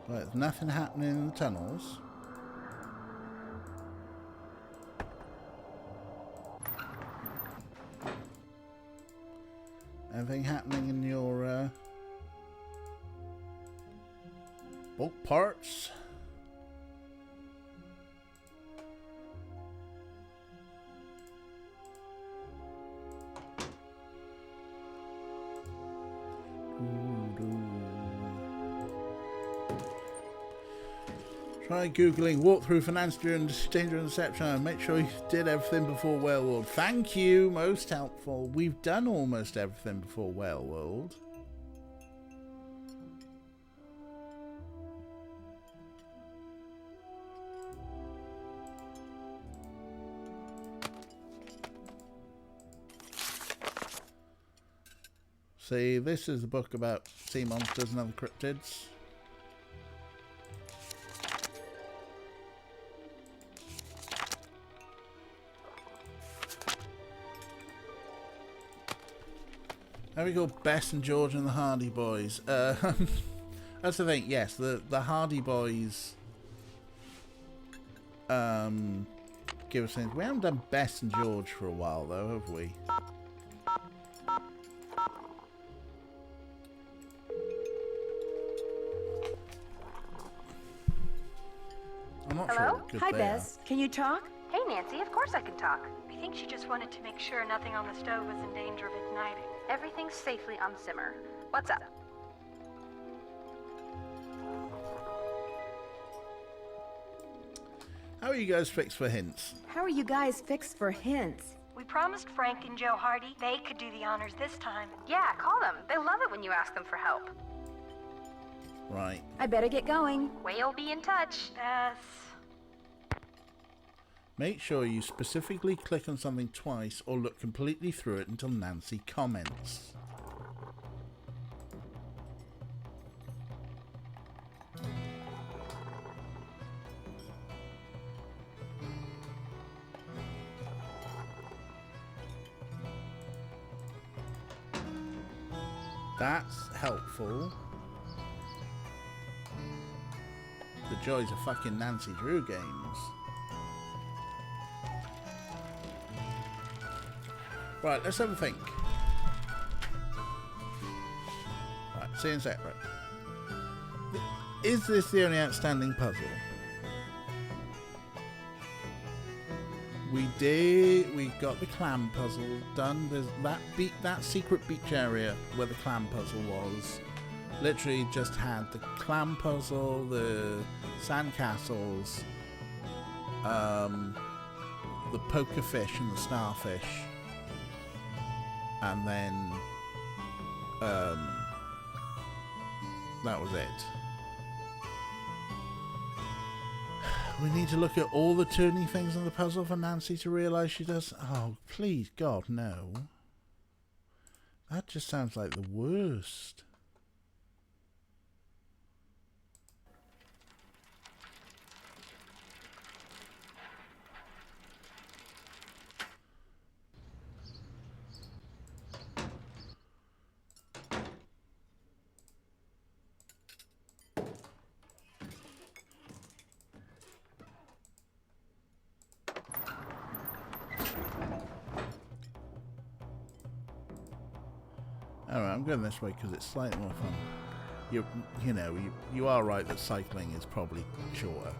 Right, there's nothing happening in the tunnels. Anything happening in your boat parts? Try Googling walkthrough for Nancy during Danger and Deception and make sure you did everything before Whale World. Thank you, most helpful. We've done almost everything before Whale World. See, this is a book about sea monsters and other cryptids. There we go, Bess and George and the Hardy Boys. That's the thing, yes, the Hardy Boys give us things. We haven't done Bess and George for a while though, have we? I'm not sure what good Hi, they Bess. Can you talk? Hey, Nancy, of course I can talk. I think she just wanted to make sure nothing on the stove was in danger of igniting. Everything's safely on simmer. What's up? How are you guys fixed for hints? How are you guys fixed for hints? We promised Frank and Joe Hardy they could do the honors this time. Yeah, call them. They love it when you ask them for help. Right. I better get going. Whale be in touch. Bess. Make sure you specifically click on something twice or look completely through it until Nancy comments. That's helpful. The joys of fucking Nancy Drew games. Right, let's have a think. Right, see you in a sec, right. Is this the only outstanding puzzle? We got the clam puzzle done. There's that secret beach area where the clam puzzle was. Literally just had the clam puzzle, the sandcastles, the poker fish and the starfish, and then that was it. We need to look at all the turny things on the puzzle for Nancy to realise she does. Oh, please, God, no. That just sounds like the worst. Alright, I'm going this way because it's slightly more fun. You are right that cycling is probably shorter.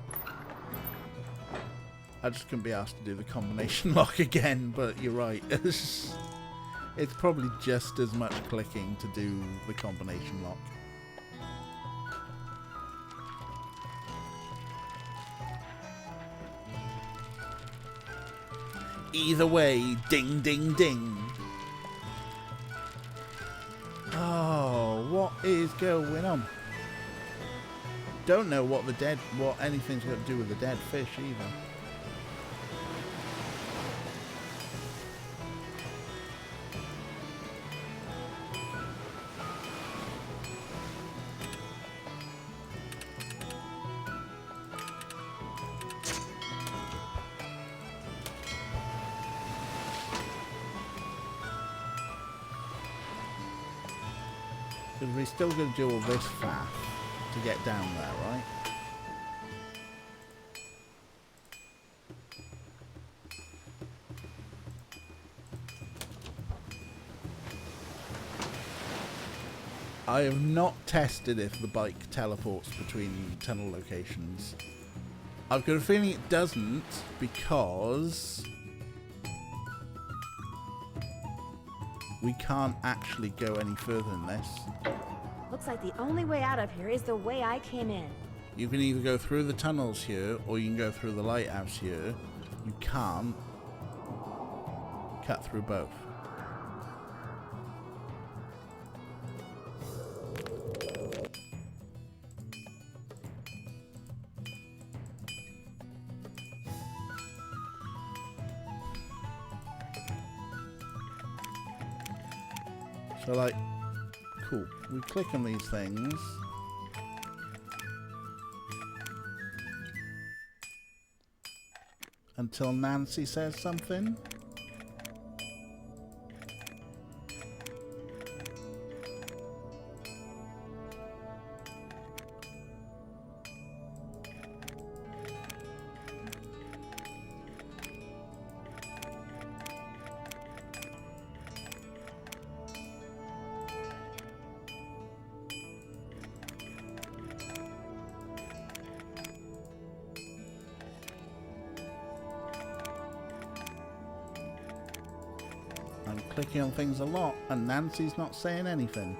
I just couldn't be asked to do the combination lock again, but you're right. It's probably just as much clicking to do the combination lock. Either way, ding, ding, ding. Oh, what is going on? Don't know what anything's got to do with the dead fish either. Because we're still going to do all this faff to get down there, right? I have not tested if the bike teleports between tunnel locations. I've got a feeling it doesn't because we can't actually go any further than this. Looks like the only way out of here is the way I came in. You can either go through the tunnels here, or you can go through the lighthouse here. You can't cut through both. So, like, cool. We click on these things. Until Nancy says something. I'm clicking on things a lot, and Nancy's not saying anything.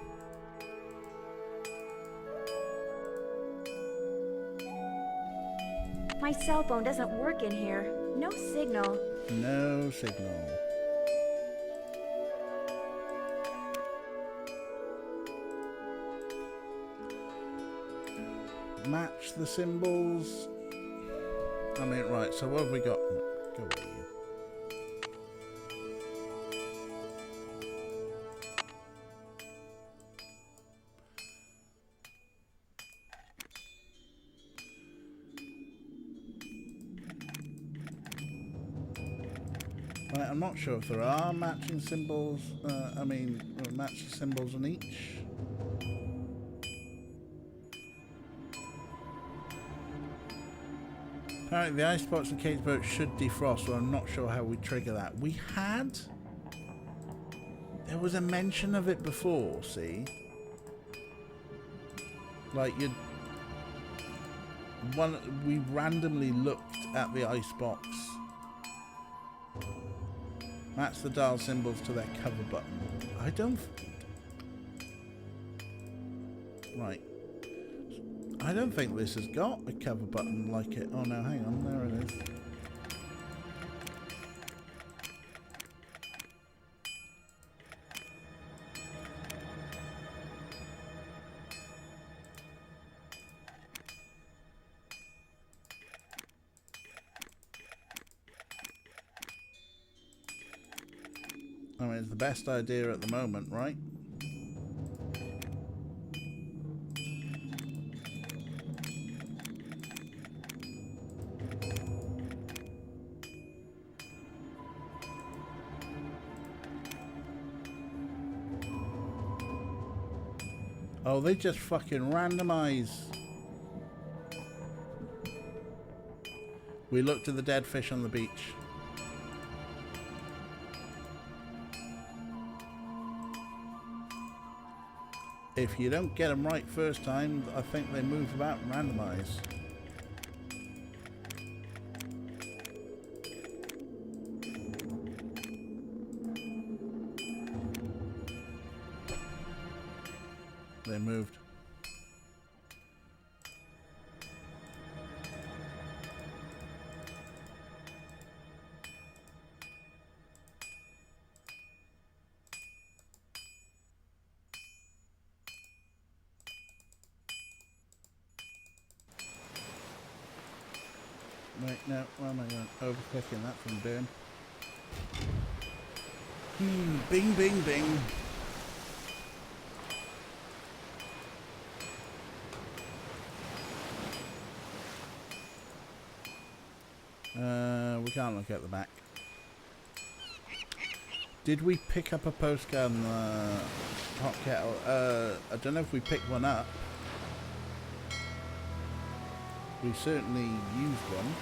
My cell phone doesn't work in here. No signal. No signal. Match the symbols. I mean, right, so what have we got? Go away, you. Right, I'm not sure if there are matching symbols. Match the symbols on each. Apparently the ice box and Kate's boat should defrost, so I'm not sure how we trigger that. There was a mention of it before, see? Like, we randomly looked at the ice box. Match the dial symbols to their cover button. Right. I don't think this has got a cover button like it. Oh no, hang on, there it is. I mean, it's the best idea at the moment, right? Oh, they just fucking randomize. We looked at the dead fish on the beach. If you don't get them right first time, I think they move about and randomize. They moved. Wait, no, where am I going? Overclicking that from doing. Bing, bing, bing. We can't look at the back. Did we pick up a postcard on the hot kettle? I don't know if we picked one up. We certainly used one.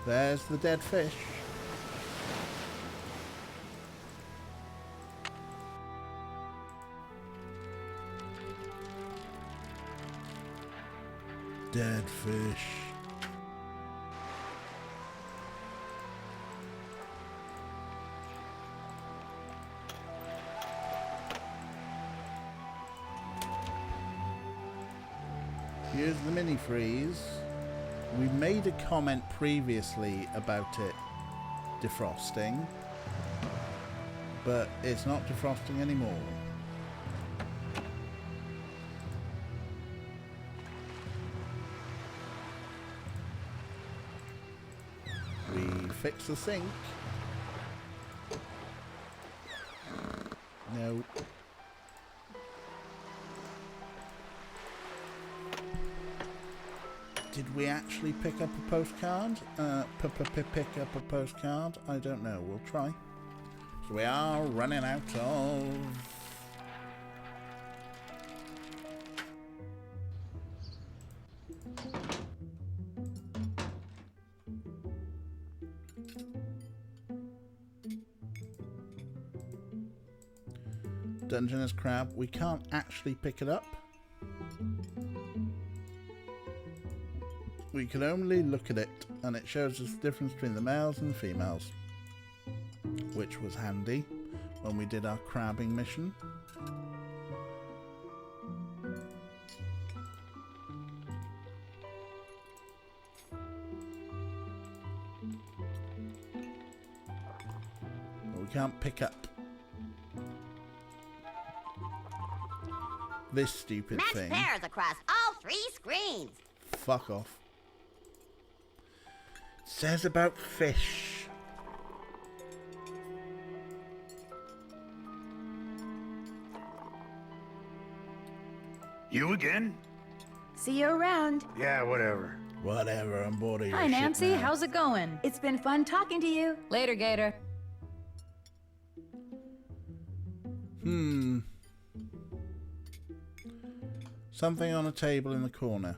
There's the dead fish. Dead fish. the mini freeze. We made a comment previously about it defrosting, but it's not defrosting anymore. We fix the sink. No. Did we actually pick up a postcard? Pick up a postcard? I don't know. We'll try. So we are running out of... Dungeness crab. We can't actually pick it up. We can only look at it, and it shows us the difference between the males and the females, which was handy when we did our crabbing mission. But we can't pick up this stupid Match thing. pairs across all 3 screens. Fuck off. Says about fish. You again? See you around. Yeah, whatever. Whatever, I'm bored of your Hi, shit Nancy. now. How's it going? It's been fun talking to you. Later, Gator. Something on a table in the corner.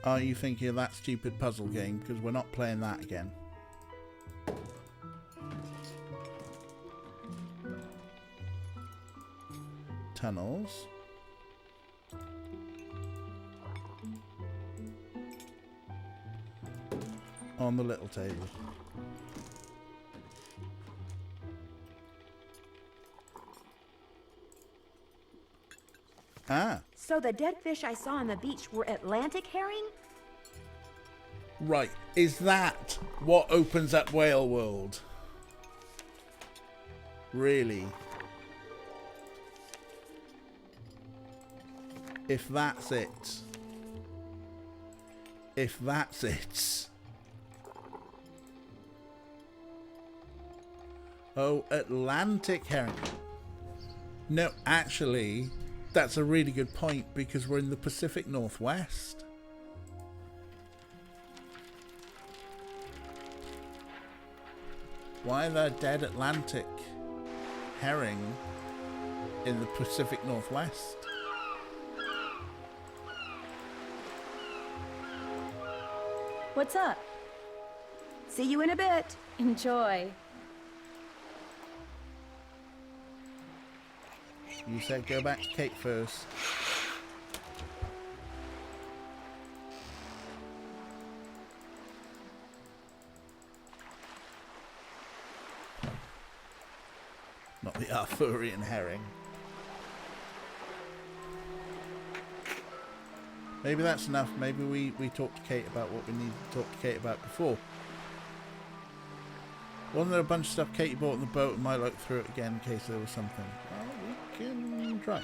Are you thinking of that stupid puzzle game? Because we're not playing that again. Tunnels. On the little table. Ah. So the dead fish I saw on the beach were Atlantic herring? Right. Is that what opens up Whale World? Really? If that's it. If that's it. Oh, Atlantic herring. No, actually, that's a really good point because we're in the Pacific Northwest. Why are there dead Atlantic herring in the Pacific Northwest? What's up? See you in a bit. Enjoy. You said go back to Kate first. Not the Arthurian herring. Maybe that's enough. Maybe we talked to Kate about what we needed to talk to Kate about before. Wasn't there a bunch of stuff Katie bought on the boat and might look through it again in case there was something? Well, we can try.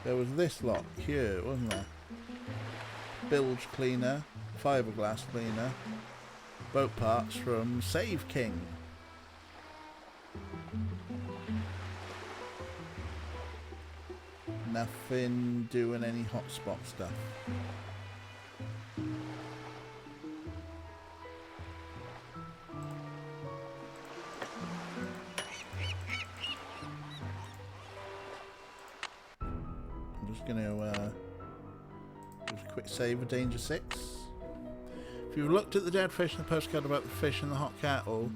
There was this lot here, wasn't there? Bilge cleaner, fiberglass cleaner, boat parts from Save King. Nothing doing any hotspot stuff. I'm just going to just a quick save of Danger 6. If you've looked at the dead fish and the postcard about the fish and the hot kettle,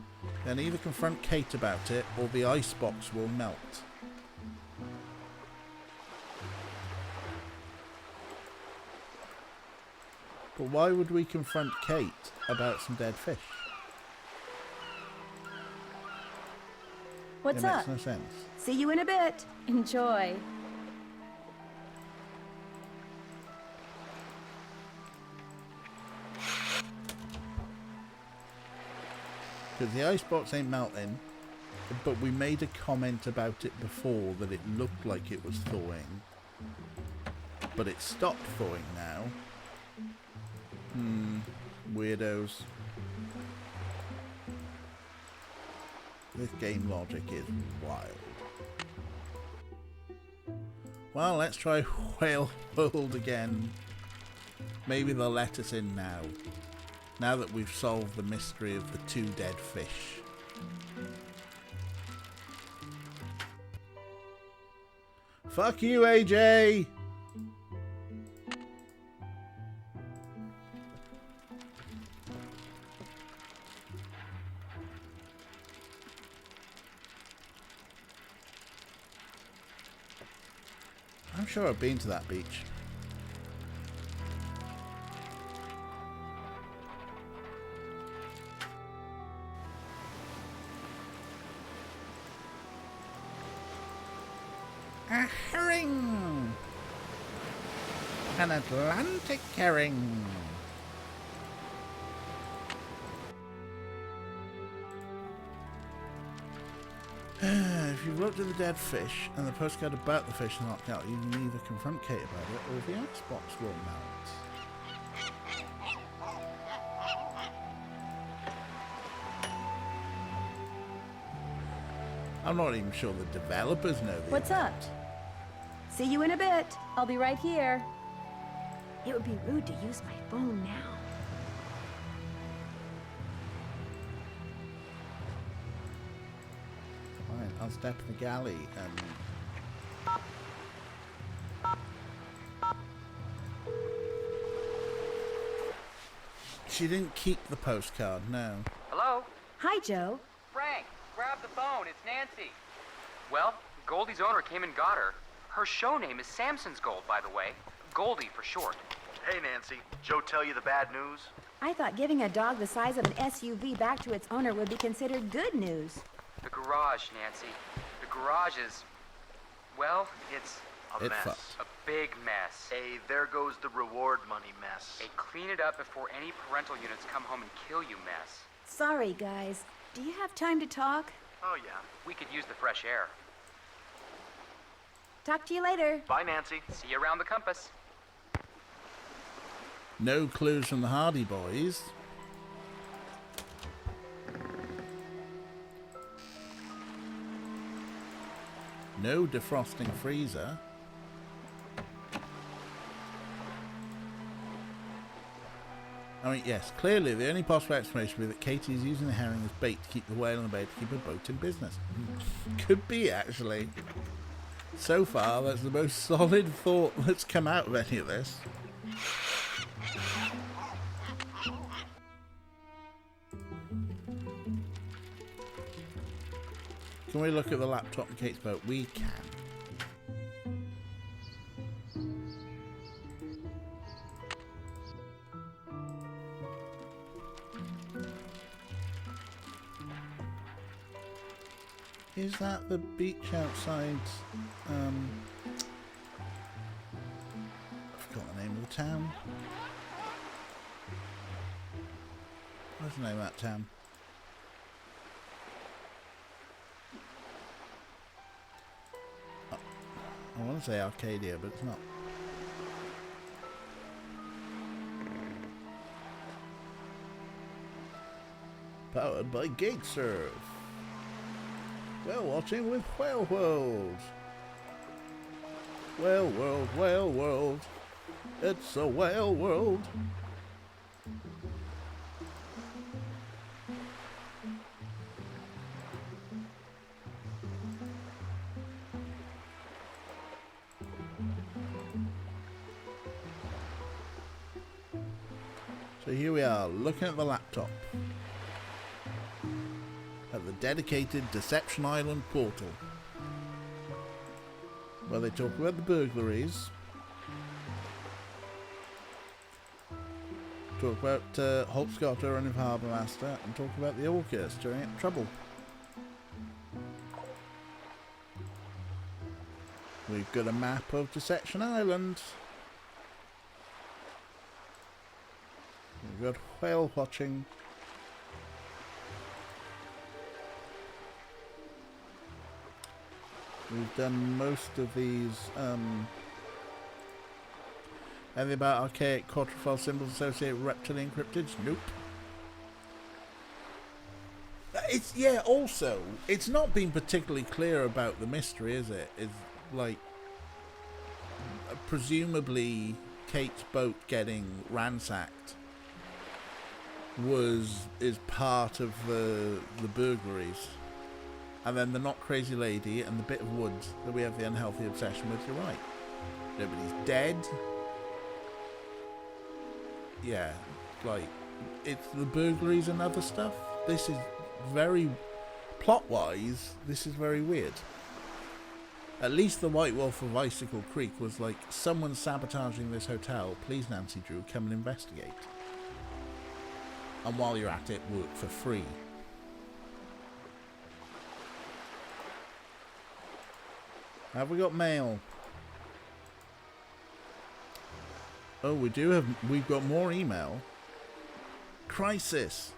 then either confront Kate about it or the icebox will melt. But why would we confront Kate about some dead fish? What's it up? makes no sense. See you in a bit. Enjoy. Because the icebox ain't melting, but we made a comment about it before that it looked like it was thawing. But it stopped thawing now. Weirdos. This game logic is wild. Well, let's try Whale World again. Maybe they'll let us in now. Now that we've solved the mystery of the 2 dead fish. Fuck you, AJ! I'm sure I've been to that beach. A herring! An Atlantic herring! If you've looked at the dead fish and the postcard about the fish is knocked out, you can either confront Kate about it or the icebox will melt. I'm not even sure the developers know the What's up? See you in a bit. I'll be right here. It would be rude to use my phone now. Fine, I'll step in the galley and... She didn't keep the postcard, no. Hello? Hi, Joe. Frank, grab the phone. It's Nancy. Well, Goldie's owner came and got her. Her show name is Samson's Gold, by the way. Goldie for short. Hey, Nancy. Joe tell you the bad news? I thought giving a dog the size of an SUV back to its owner would be considered good news. The garage, Nancy. The garage is... well, it's A It mess. fucked. a big mess. A there goes the reward money mess. A clean it up before any parental units come home and kill you mess. Sorry, guys. Do you have time to talk? Oh, yeah. We could use the fresh air. Talk to you later. Bye, Nancy. See you around the compass. No clues from the Hardy Boys. No defrosting freezer. I mean, yes, clearly the only possible explanation would be that Katie is using the herring as bait to keep the whale on the bait to keep her boat in business. Could be, actually. So far, that's the most solid thought that's come out of any of this. Can we look at the laptop in Kate's boat? We can. Is that the beach outside? I forgot the name of the town. What's the name of that town? Oh, I want to say Arcadia, but it's not. Powered by GateServe. Whale watching with Whale World. Whale World, Whale World. It's a whale world. So here we are, looking at the laptop. At the dedicated Deception Island portal, where they talk about the burglaries, talk about Holtzcotter running for Harbour Master, and talk about the Orca stirring up trouble. We've got a map of Deception Island. We've got whale watching. We've done most of these. Anything about archaic quadrifold symbols associated with reptilian cryptids? Nope. It's, yeah, also, it's not been particularly clear about the mystery, is it? It's like, presumably Kate's boat getting ransacked is part of the burglaries. And then the not crazy lady and the bit of woods that we have the unhealthy obsession with, you're right. Nobody's dead. Yeah, like, it's the burglaries and other stuff. This is very, plot-wise, this is very weird. At least the White Wolf of Icicle Creek was like, someone's sabotaging this hotel, please Nancy Drew, come and investigate. And while you're at it, work for free. Have we got mail? Oh, we do have, we've got more email. Crisis.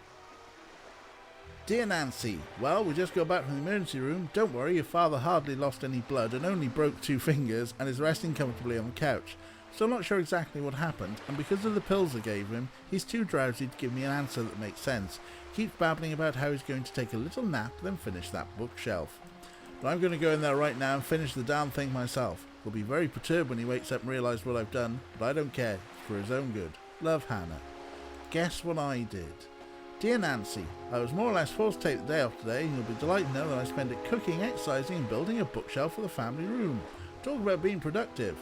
Dear Nancy, well, we just got back from the emergency room. Don't worry, your father hardly lost any blood and only broke 2 fingers and is resting comfortably on the couch. Still not sure exactly what happened, and because of the pills I gave him, he's too drowsy to give me an answer that makes sense. Keeps babbling about how he's going to take a little nap, then finish that bookshelf. But I'm going to go in there right now and finish the damn thing myself. He'll be very perturbed when he wakes up and realises what I've done, but I don't care. It's for his own good. Love, Hannah. Guess what I did? Dear Nancy, I was more or less forced to take the day off today, and you'll be delighted to know that I spent it cooking, exercising, and building a bookshelf for the family room. Talk about being productive.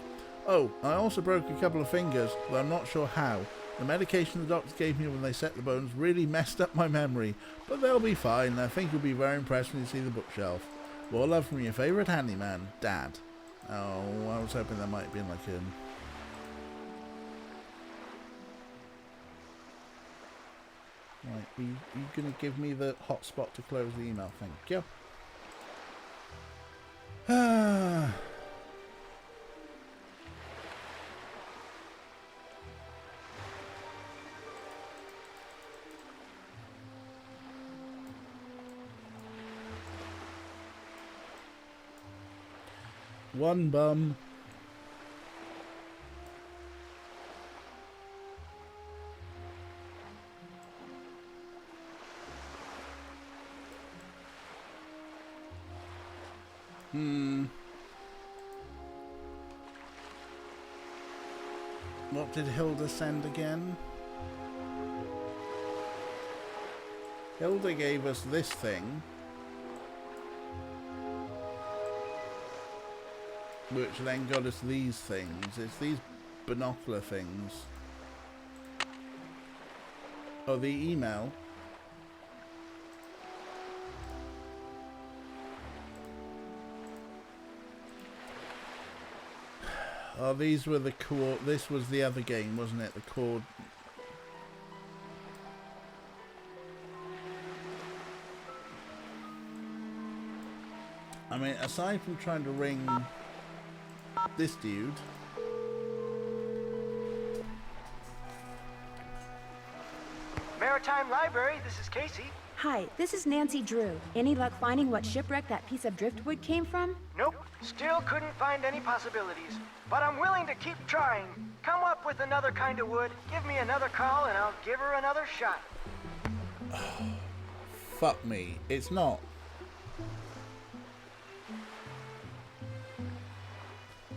Oh, I also broke a couple of fingers, though I'm not sure how. The medication the doctors gave me when they set the bones really messed up my memory, but they'll be fine, and I think you'll be very impressed when you see the bookshelf. More love from your favourite handyman, Dad. Oh, I was hoping there might have been like a... Right, are you going to give me the hotspot to close the email? Thank you. One bum. What did Hilda send again? Hilda gave us this thing, which then got us these things. It's these binocular things. Oh, the email. Oh, these were the core. This was the other game, wasn't it? The cord. I mean, aside from trying to ring this dude. Maritime Library, this is Casey. Hi, this is Nancy Drew. Any luck finding what shipwreck that piece of driftwood came from? Nope, still couldn't find any possibilities. But I'm willing to keep trying. Come up with another kind of wood, give me another call, and I'll give her another shot. Fuck me, it's not.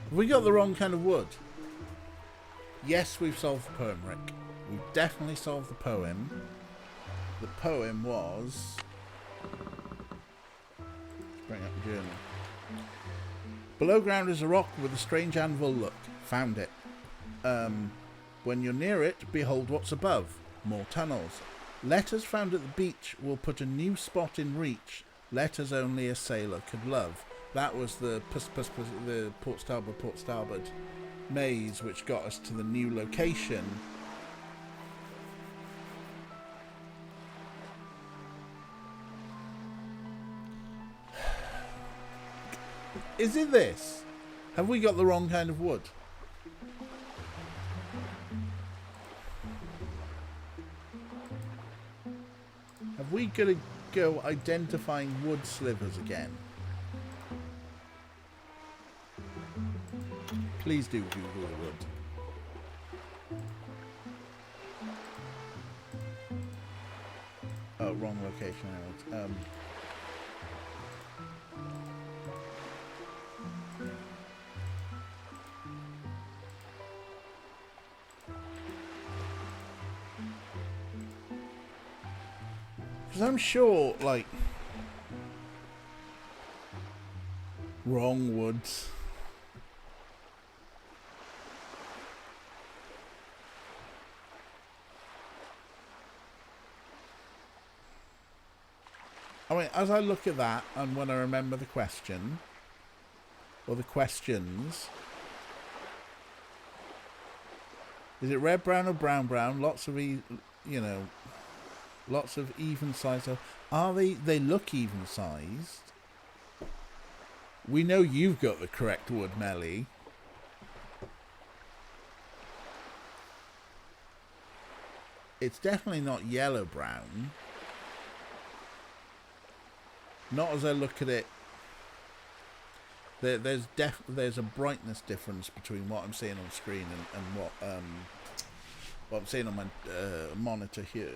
Have we got the wrong kind of wood? Yes, we've solved the poem, Rick. We've definitely solved the poem. The poem was... Bring up the journal. Below ground is a rock with a strange anvil look. Found it. When you're near it, behold what's above. More tunnels. Letters found at the beach will put a new spot in reach. Letters only a sailor could love. That was the the port starboard maze, which got us to the new location. Is it this? Have we got the wrong kind of wood? Have we got to go identifying wood slivers again? Please do Google the wood. Oh, wrong location. Because I'm sure, like, wrong woods. I mean, as I look at that, and when I remember the question, or the questions, is it red, brown, or brown, brown? Lots of, lots of even sized. Are they look even sized? We know you've got the correct wood, Melly. It's definitely not yellow-brown. Not as I look at it. There's a brightness difference between what I'm seeing on screen and what I'm seeing on my monitor here.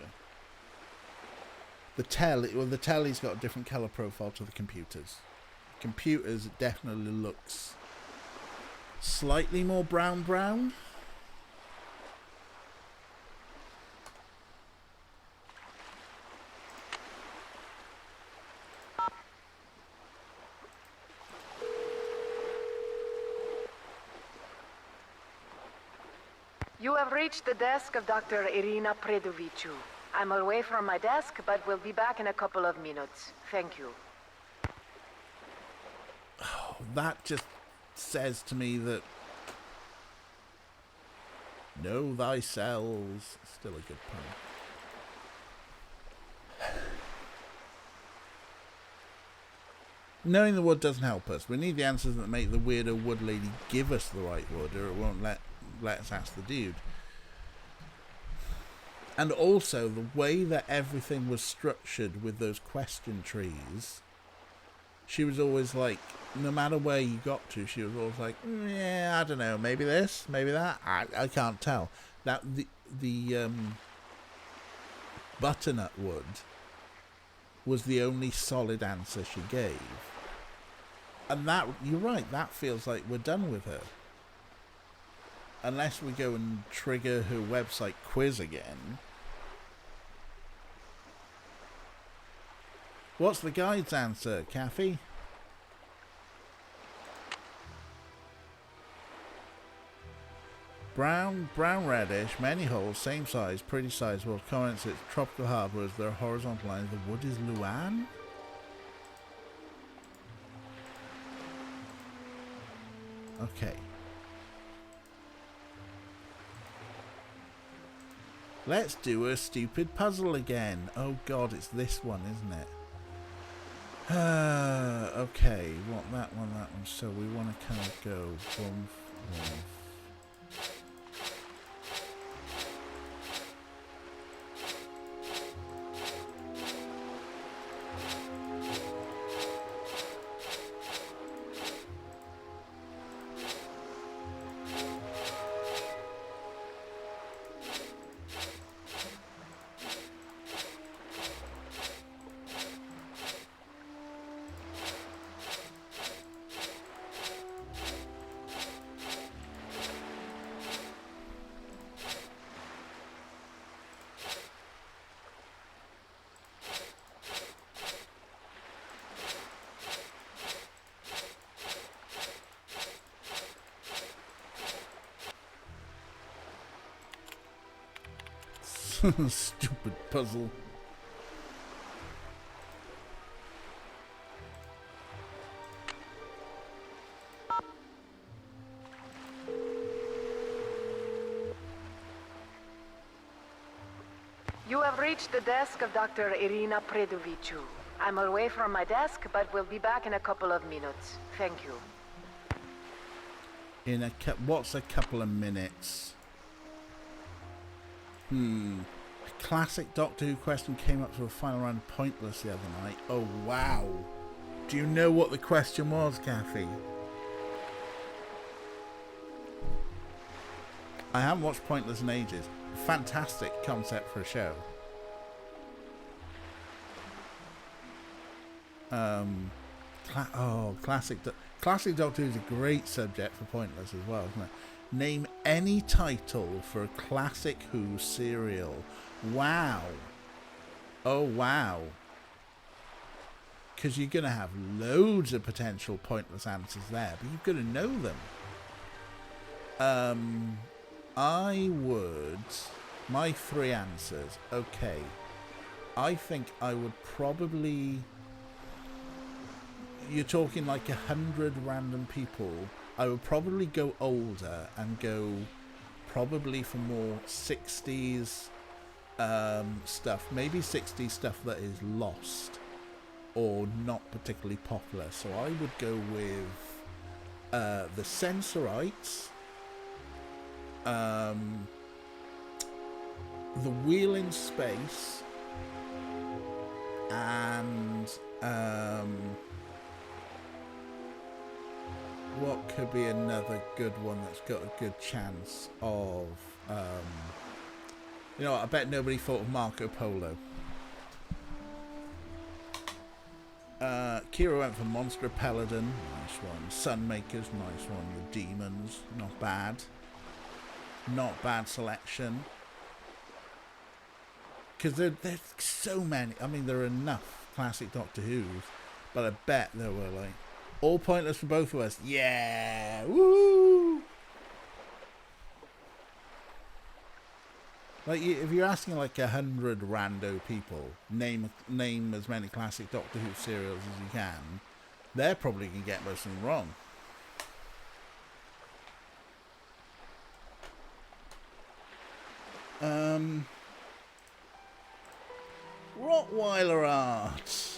The telly's got a different color profile to the computers. Computers definitely looks slightly more brown. You have reached the desk of Dr. Irina Predoviciu. I'm away from my desk, but will be back in a couple of minutes. Thank you. Oh, that just says to me that know thyself. Still a good pun. Knowing the wood doesn't help us. We need the answers that make the weirdo wood lady give us the right wood, or it won't let us ask the dude. And also the way that everything was structured with those question trees, she was always like, no matter where you got to, she was always like, yeah, I don't know, maybe this, maybe that, I can't tell. That the butternut wood was the only solid answer she gave. And that, you're right, that feels like we're done with her. Unless we go and trigger her website quiz again. What's the guide's answer, Kathy? Brown, reddish, many holes, same size, pretty sizable. Comments its tropical harbour as their horizontal line. The wood is Luan? Okay. Let's do a stupid puzzle again. Oh god, it's this one, isn't it? Okay, that one. So we want to kind of go boom. Stupid puzzle. You have reached the desk of Dr. Irina Predoviciu. I'm away from my desk, but we'll be back in a couple of minutes. Thank you. What's a couple of minutes? A classic Doctor Who question came up for a final round of Pointless the other night. Oh, wow. Do you know what the question was, Kathy? I haven't watched Pointless in ages. Fantastic concept for a show. Classic Doctor Who is a great subject for Pointless as well, isn't it? Name any title for a classic Who serial. Wow. Oh, wow. Because you're going to have loads of potential pointless answers there, but you've got to know them. My three answers. Okay. I think I would probably... You're talking like 100 random people. I would probably go older and go probably for more 60s stuff. Maybe 60s stuff that is lost or not particularly popular. So I would go with the Sensorites, the Wheel in Space, and what could be another good one that's got a good chance of you know what, I bet nobody thought of Marco Polo. Kira went for Monster Peladon, nice one. Sunmakers, nice one. The Demons, not bad. Not bad selection. Because there's so many. I mean, there are enough classic Doctor Who's, but I bet there were like all pointless for both of us. Yeah, woo! Like if you're asking like 100 rando people, name as many classic Doctor Who serials as you can, they're probably gonna get most of them wrong. Rottweiler art.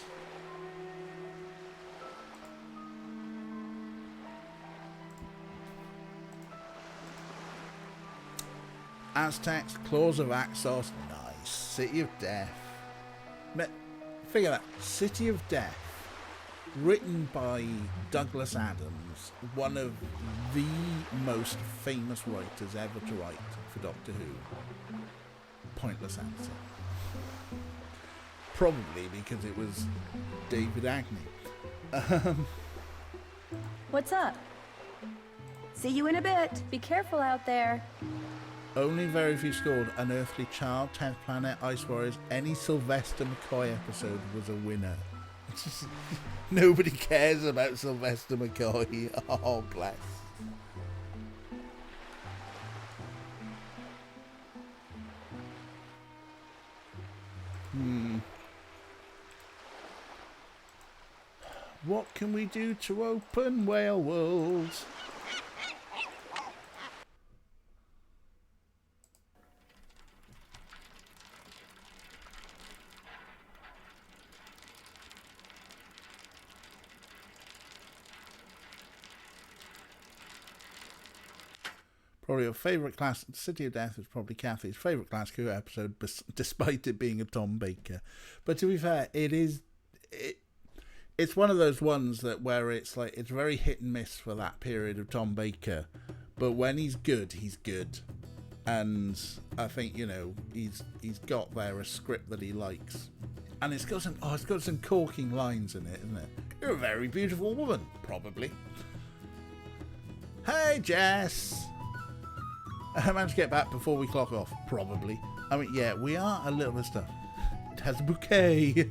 Aztecs, Claws of Axos, nice. City of Death. Figure that. City of Death, written by Douglas Adams, one of the most famous writers ever to write for Doctor Who. Pointless answer. Probably because it was David Agnew. What's up? See you in a bit. Be careful out there. Only very few scored. Unearthly Child, 10th Planet, Ice Warriors. Any Sylvester McCoy episode was a winner. Nobody cares about Sylvester McCoy. Oh, bless. What can we do to open Whale World? Probably your favourite class, City of Death is probably Kathy's favourite Classic Who episode, despite it being a Tom Baker. But to be fair, it's one of those ones that where it's like it's very hit and miss for that period of Tom Baker. But when he's good, he's good. And I think, you know, he's got there a script that he likes. And it's got some corking lines in it, isn't it? You're a very beautiful woman, probably. Hey, Jess! I managed to get back before we clock off, probably. I mean, yeah, we are a little bit of stuff. It has a bouquet.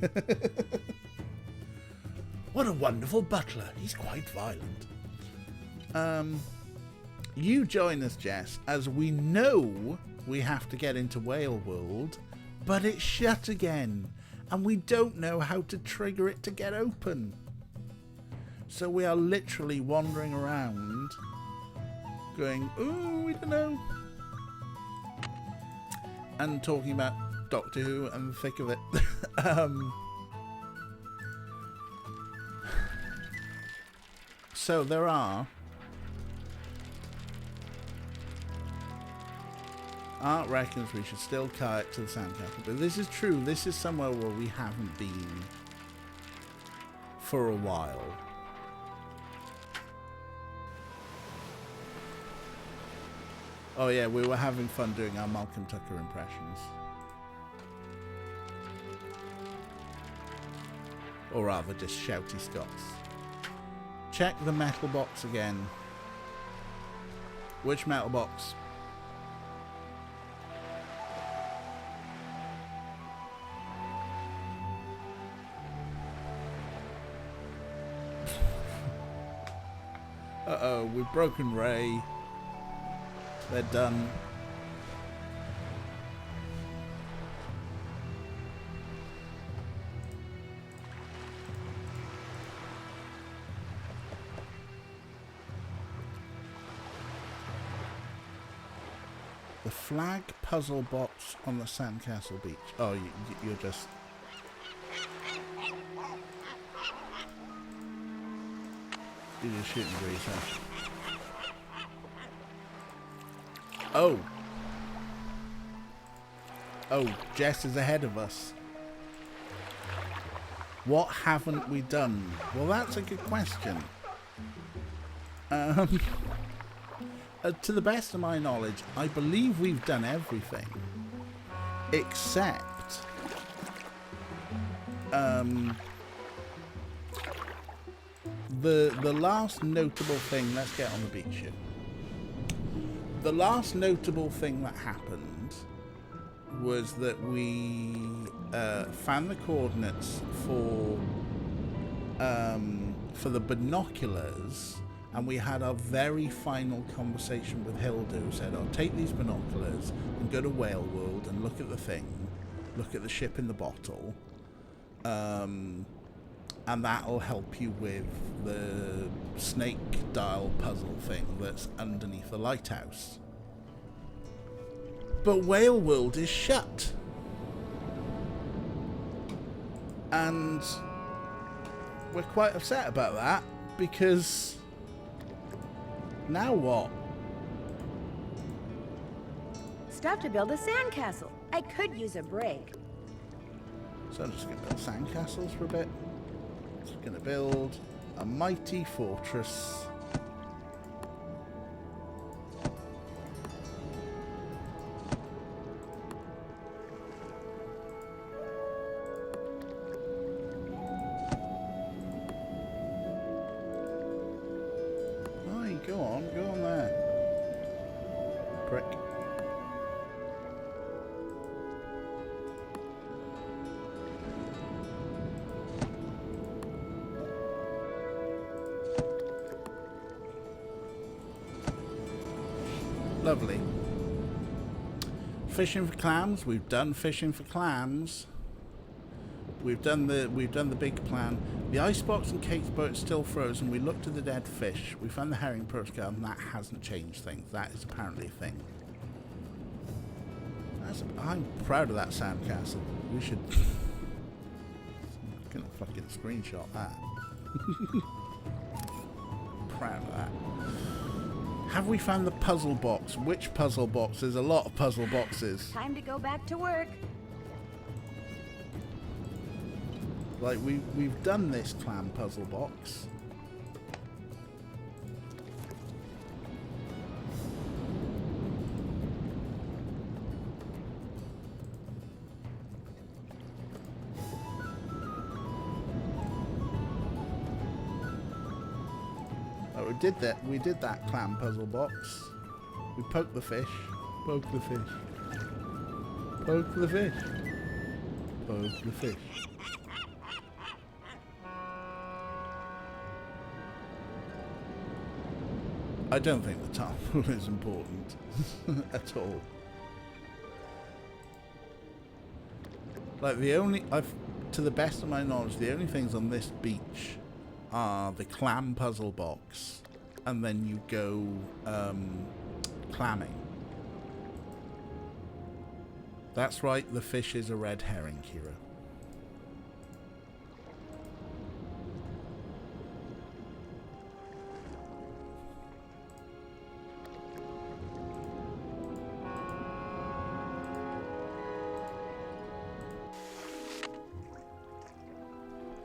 What a wonderful butler. He's quite violent. You join us, Jess, as we know we have to get into Whale World, but it's shut again, and we don't know how to trigger it to get open. So we are literally wandering around going, ooh, we don't know. And talking about Doctor Who and the thick of it. So there are Art reckons we should still kayak to the sandcastle, but this is true. This is somewhere where we haven't been for a while. Oh yeah, we were having fun doing our Malcolm Tucker impressions. Or rather, just shouty Scots. Check the metal box again. Which metal box? Uh-oh, we've broken Ray. They're done. The flag puzzle box on the sandcastle beach. Oh, you're just... You're just shooting breeze, huh? Oh. Oh, Jess is ahead of us. What haven't we done? Well, that's a good question. To the best of my knowledge, I believe we've done everything. Except... The last notable thing... Let's get on the beach here. The last notable thing that happened was that we found the coordinates for the binoculars, and we had our very final conversation with Hilda, who said, "I'll take these binoculars and go to Whale World and look at the thing, look at the ship in the bottle, and that'll help you with the snake dial puzzle thing that's underneath the lighthouse." But Whale World is shut. And we're quite upset about that, because now what? Stuff to build a sandcastle. I could use a break. So I'm just going to build sandcastles for a bit. Just going to build a mighty fortress. Aye, go on there. Prick. Lovely. Fishing for clams. We've done fishing for clams. We've done the big plan. The icebox in Kate's boat is still frozen. We looked at the dead fish. We found the herring postcard, and that hasn't changed things. That is apparently a thing. I'm proud of that sandcastle. We should... I'm gonna fucking screenshot that. Proud of that. Have we found the puzzle box? Which puzzle box? There's a lot of puzzle boxes. Time to go back to work. Like, we've done this clam puzzle box. Oh, we did that clam puzzle box. We poked the fish. Poke the fish. Poke the fish. Poke the fish. I don't think the top rule is important at all. Like, to the best of my knowledge, the only things on this beach are the clam puzzle box, and then you go clamming. That's right, the fish is a red herring, Kira.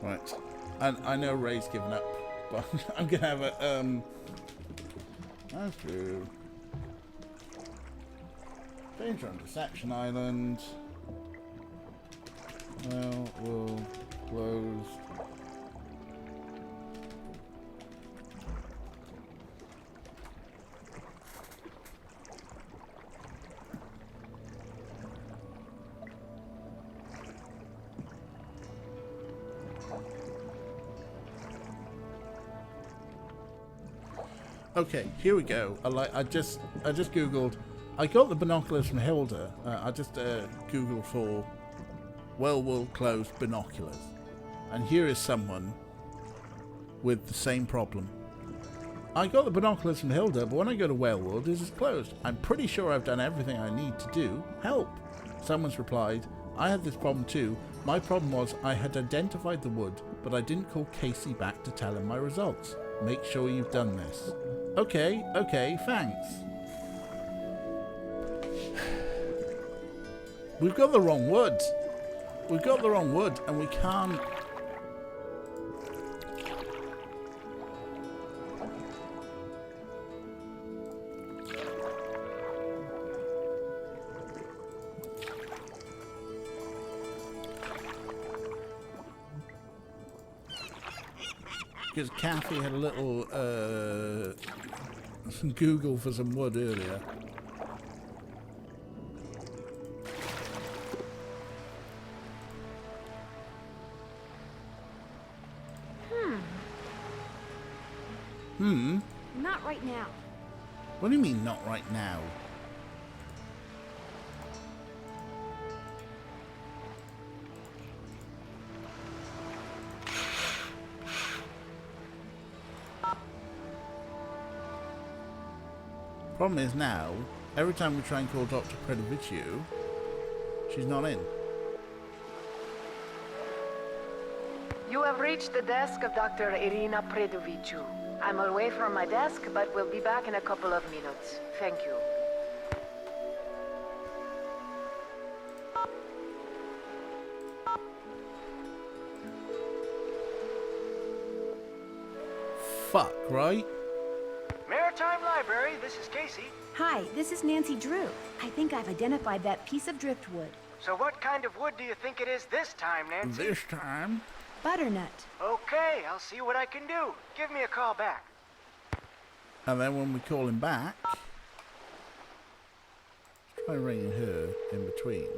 Right. And I know Ray's given up, but I'm gonna have a that's true. Danger on Deception Island. Well, we'll close. Okay, here we go. I just googled. I got the binoculars from Hilda. I just googled for Wellworld closed binoculars, and here is someone with the same problem. I got the binoculars from Hilda, but when I go to Wellworld, this is closed. I'm pretty sure I've done everything I need to do. Help! Someone's replied, I had this problem too. My problem was I had identified the wood, but I didn't call Casey back to tell him my results. Make sure you've done this. Okay, thanks. We've got the wrong wood. We've got the wrong wood, and we can't... Because Kathy had a little Google for some wood earlier. Not right now. What do you mean, not right now? Problem is now, every time we try and call Dr. Predoviciu, she's not in. You have reached the desk of Dr. Irina Predoviciu. I'm away from my desk, but will be back in a couple of minutes. Thank you. Fuck, right? Maritime Library, this is Casey. Hi, this is Nancy Drew. I think I've identified that piece of driftwood. So what kind of wood do you think it is this time, Nancy? This time? Butternut. Okay, I'll see what I can do. Give me a call back. And then when we call him back, try ringing her in between.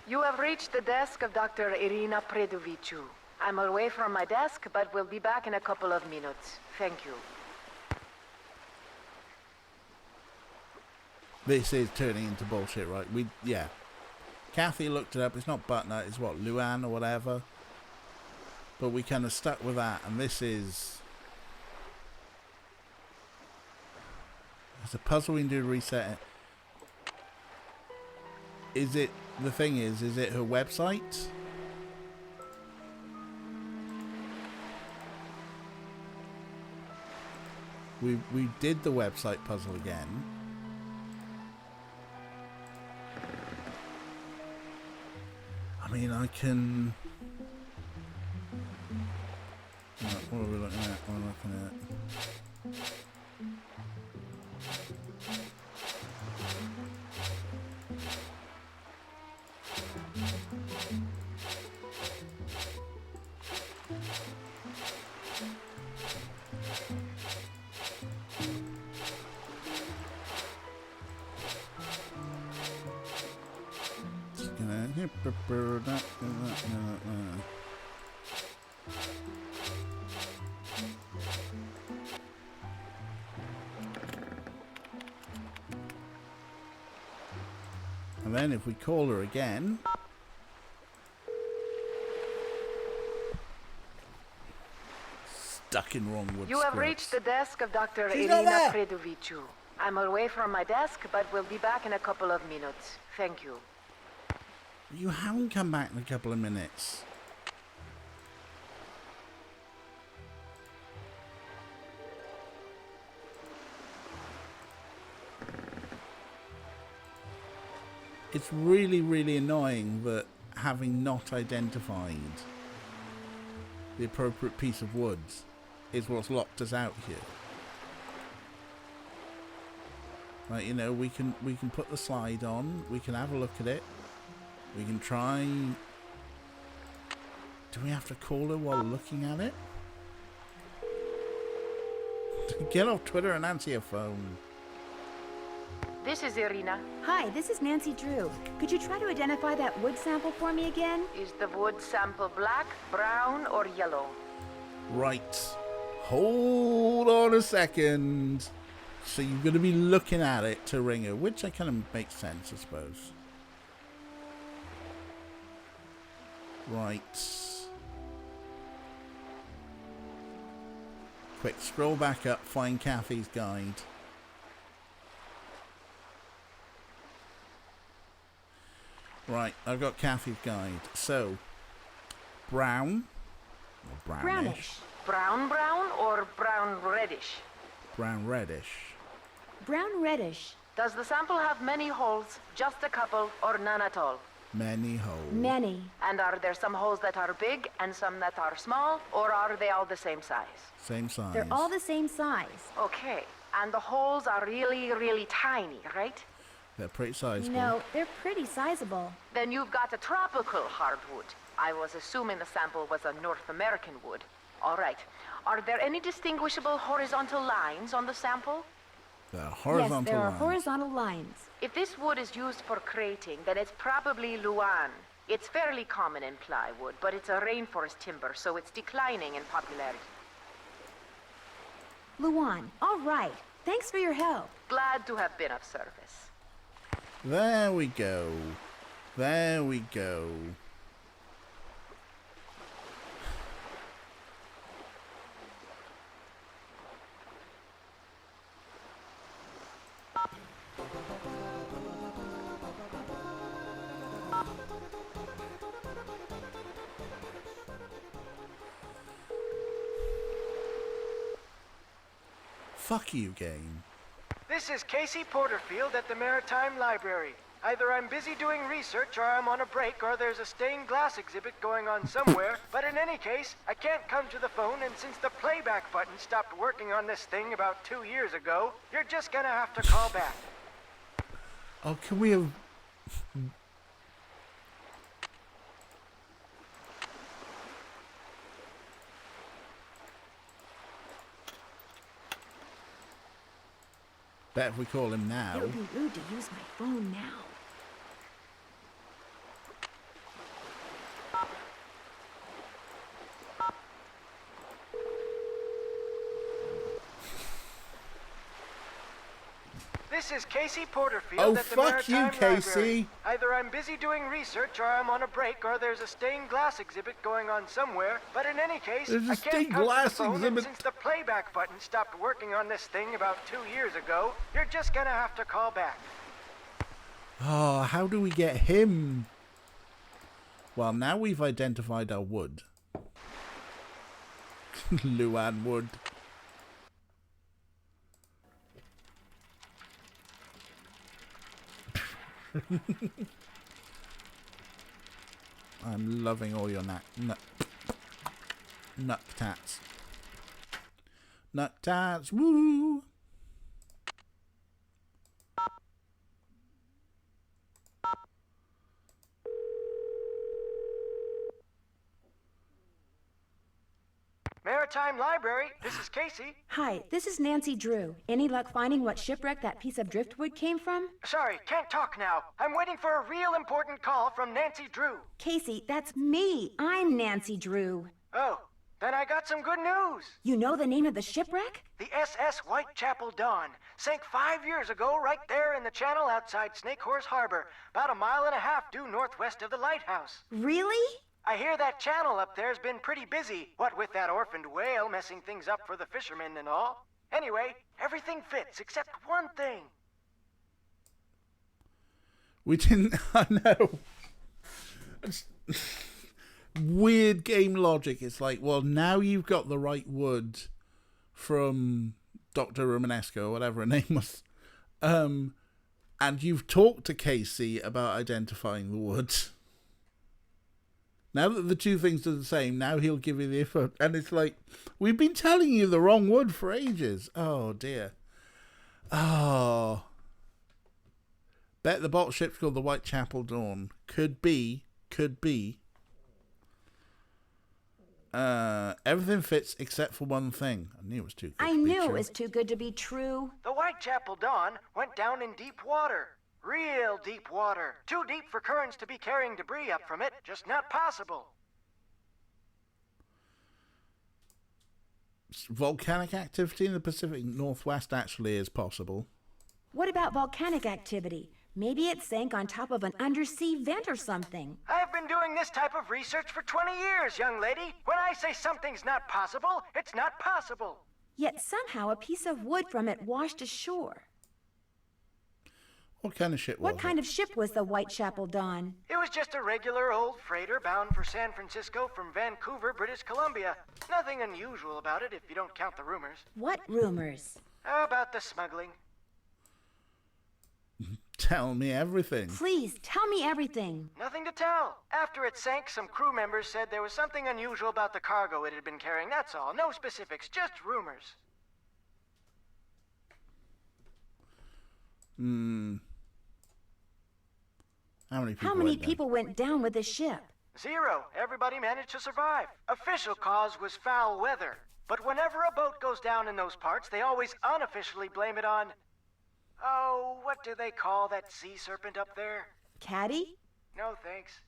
You have reached the desk of Dr. Irina Predoviciu. I'm away from my desk, but will be back in a couple of minutes. Thank you. This is turning into bullshit, right? Yeah. Kathy looked it up. It's not Butternut. It's what, Luan or whatever. But we kind of stuck with that, and this is... It's a puzzle we can do to reset it. Is it... The thing is it her website? We did the website puzzle again. I mean, I can... What are we looking at? What are we looking at? And then if we call her again, stuck in wrong wood. You have reached the desk of Dr. She's Irina not there. Predoviciu. I'm away from my desk, but will be back in a couple of minutes. Thank you. You haven't come back in a couple of minutes. It's really, really annoying that having not identified the appropriate piece of wood is what's locked us out here. Right, you know, we can put the slide on, we can have a look at it, we can try. Do we have to call her while looking at it? Get off Twitter and answer your phone. This is Irina. Hi, this is Nancy Drew. Could you try to identify that wood sample for me again? Is the wood sample black, brown, or yellow? Right. Hold on a second. So you're going to be looking at it to ring her, which kind of makes sense, I suppose. Right. Quick, scroll back up, find Kathy's guide. Right, I've got Kathy's guide. So, brown. Or brownish. Brown or brown reddish? Brown reddish. Brown reddish. Does the sample have many holes, just a couple, or none at all? Many holes. Many. And are there some holes that are big and some that are small, or are they all the same size? Same size. They're all the same size. Okay, and the holes are really, really tiny, right? They're pretty sizable. No, they're pretty sizable. Then you've got a tropical hardwood. I was assuming the sample was a North American wood. All right. Are there any distinguishable horizontal lines on the sample? There are horizontal yes, there are lines. horizontal lines. If this wood is used for crating, then it's probably Luan. It's fairly common in plywood, but it's a rainforest timber, so it's declining in popularity. Luan, all right. Thanks for your help. Glad to have been of service. There we go. There we go. Fuck you, game. This is Casey Porterfield at the Maritime Library. Either I'm busy doing research, or I'm on a break, or there's a stained glass exhibit going on somewhere. But in any case, I can't come to the phone, and since the playback button stopped working on this thing about 2 years ago, you're just gonna have to call back. Oh, can we have... Bet if we call him now. It would be rude to use my phone now. This is Casey Porterfield Oh, at the fuck you, Maritime Casey. Library. Either I'm busy doing research, or I'm on a break, or there's a stained glass exhibit going on somewhere. But in any case, There's a I can't stained come to the glass phone, and exhibit. since the playback button stopped working on this thing about 2 years ago, you're just gonna have to call back. Oh, how do we get him? Well, now we've identified our wood. Luan wood. I'm loving all your nut tats. Nut tats, woo! Maritime Library, this is Casey. Hi, this is Nancy Drew. Any luck finding what shipwreck that piece of driftwood came from? Sorry, can't talk now. I'm waiting for a real important call from Nancy Drew. Casey, that's me. I'm Nancy Drew. Oh, then I got some good news. You know the name of the shipwreck? The SS Whitechapel Dawn sank 5 years ago right there in the channel outside Snake Horse Harbor, about 1.5 miles due northwest of the lighthouse. Really? I hear that channel up there's been pretty busy, what with that orphaned whale messing things up for the fishermen and all. Anyway, everything fits except one thing. We didn't... I know. It's weird game logic. It's like, well, now you've got the right wood from Dr. Romanesco, or whatever her name was. And you've talked to Casey about identifying the wood. Now that the two things are the same, now he'll give you the info. And it's like, we've been telling you the wrong wood for ages. Oh, dear. Oh. Bet the bottle ship's called the Whitechapel Dawn. Could be. Everything fits except for one thing. I knew it was too good I to be knew true. it was too good to be true. The Whitechapel Dawn went down in deep water. Real deep water. Too deep for currents to be carrying debris up from it. Just not possible. Volcanic activity in the Pacific Northwest actually is possible. What about volcanic activity? Maybe it sank on top of an undersea vent or something. I've been doing this type of research for 20 years, young lady. When I say something's not possible, it's not possible. Yet somehow a piece of wood from it washed ashore. What kind of ship was What kind of ship was the Whitechapel Dawn? It was just a regular old freighter bound for San Francisco from Vancouver, British Columbia. Nothing unusual about it if you don't count the rumors. What rumors? How about the smuggling? Tell me everything. Please, tell me everything. Nothing to tell. After it sank, some crew members said there was something unusual about the cargo it had been carrying. That's all. No specifics, just rumors. How many people went down with the ship? 0. Everybody managed to survive. Official cause was foul weather. But whenever a boat goes down in those parts, they always unofficially blame it on... Oh, what do they call that sea serpent up there? Caddy? No, thanks.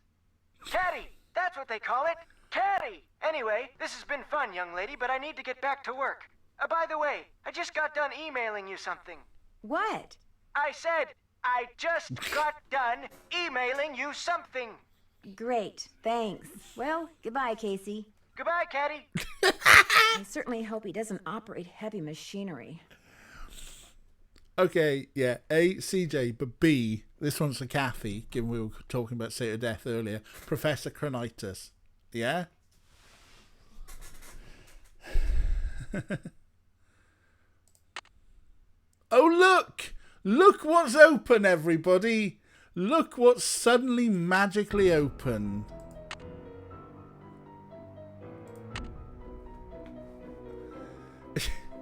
Caddy! That's what they call it! Caddy! Anyway, this has been fun, young lady, but I need to get back to work. By the way, I just got done emailing you something. What? I said, I just got done emailing you something. Great, thanks. Well, goodbye, Casey. Goodbye, Caddy. I certainly hope he doesn't operate heavy machinery. Okay, yeah. A, CJ, but B, this one's for Kathy, given we were talking about State of Death earlier. Professor Chronitis. Yeah? Oh, look! Look what's open, everybody! Look what's suddenly magically open.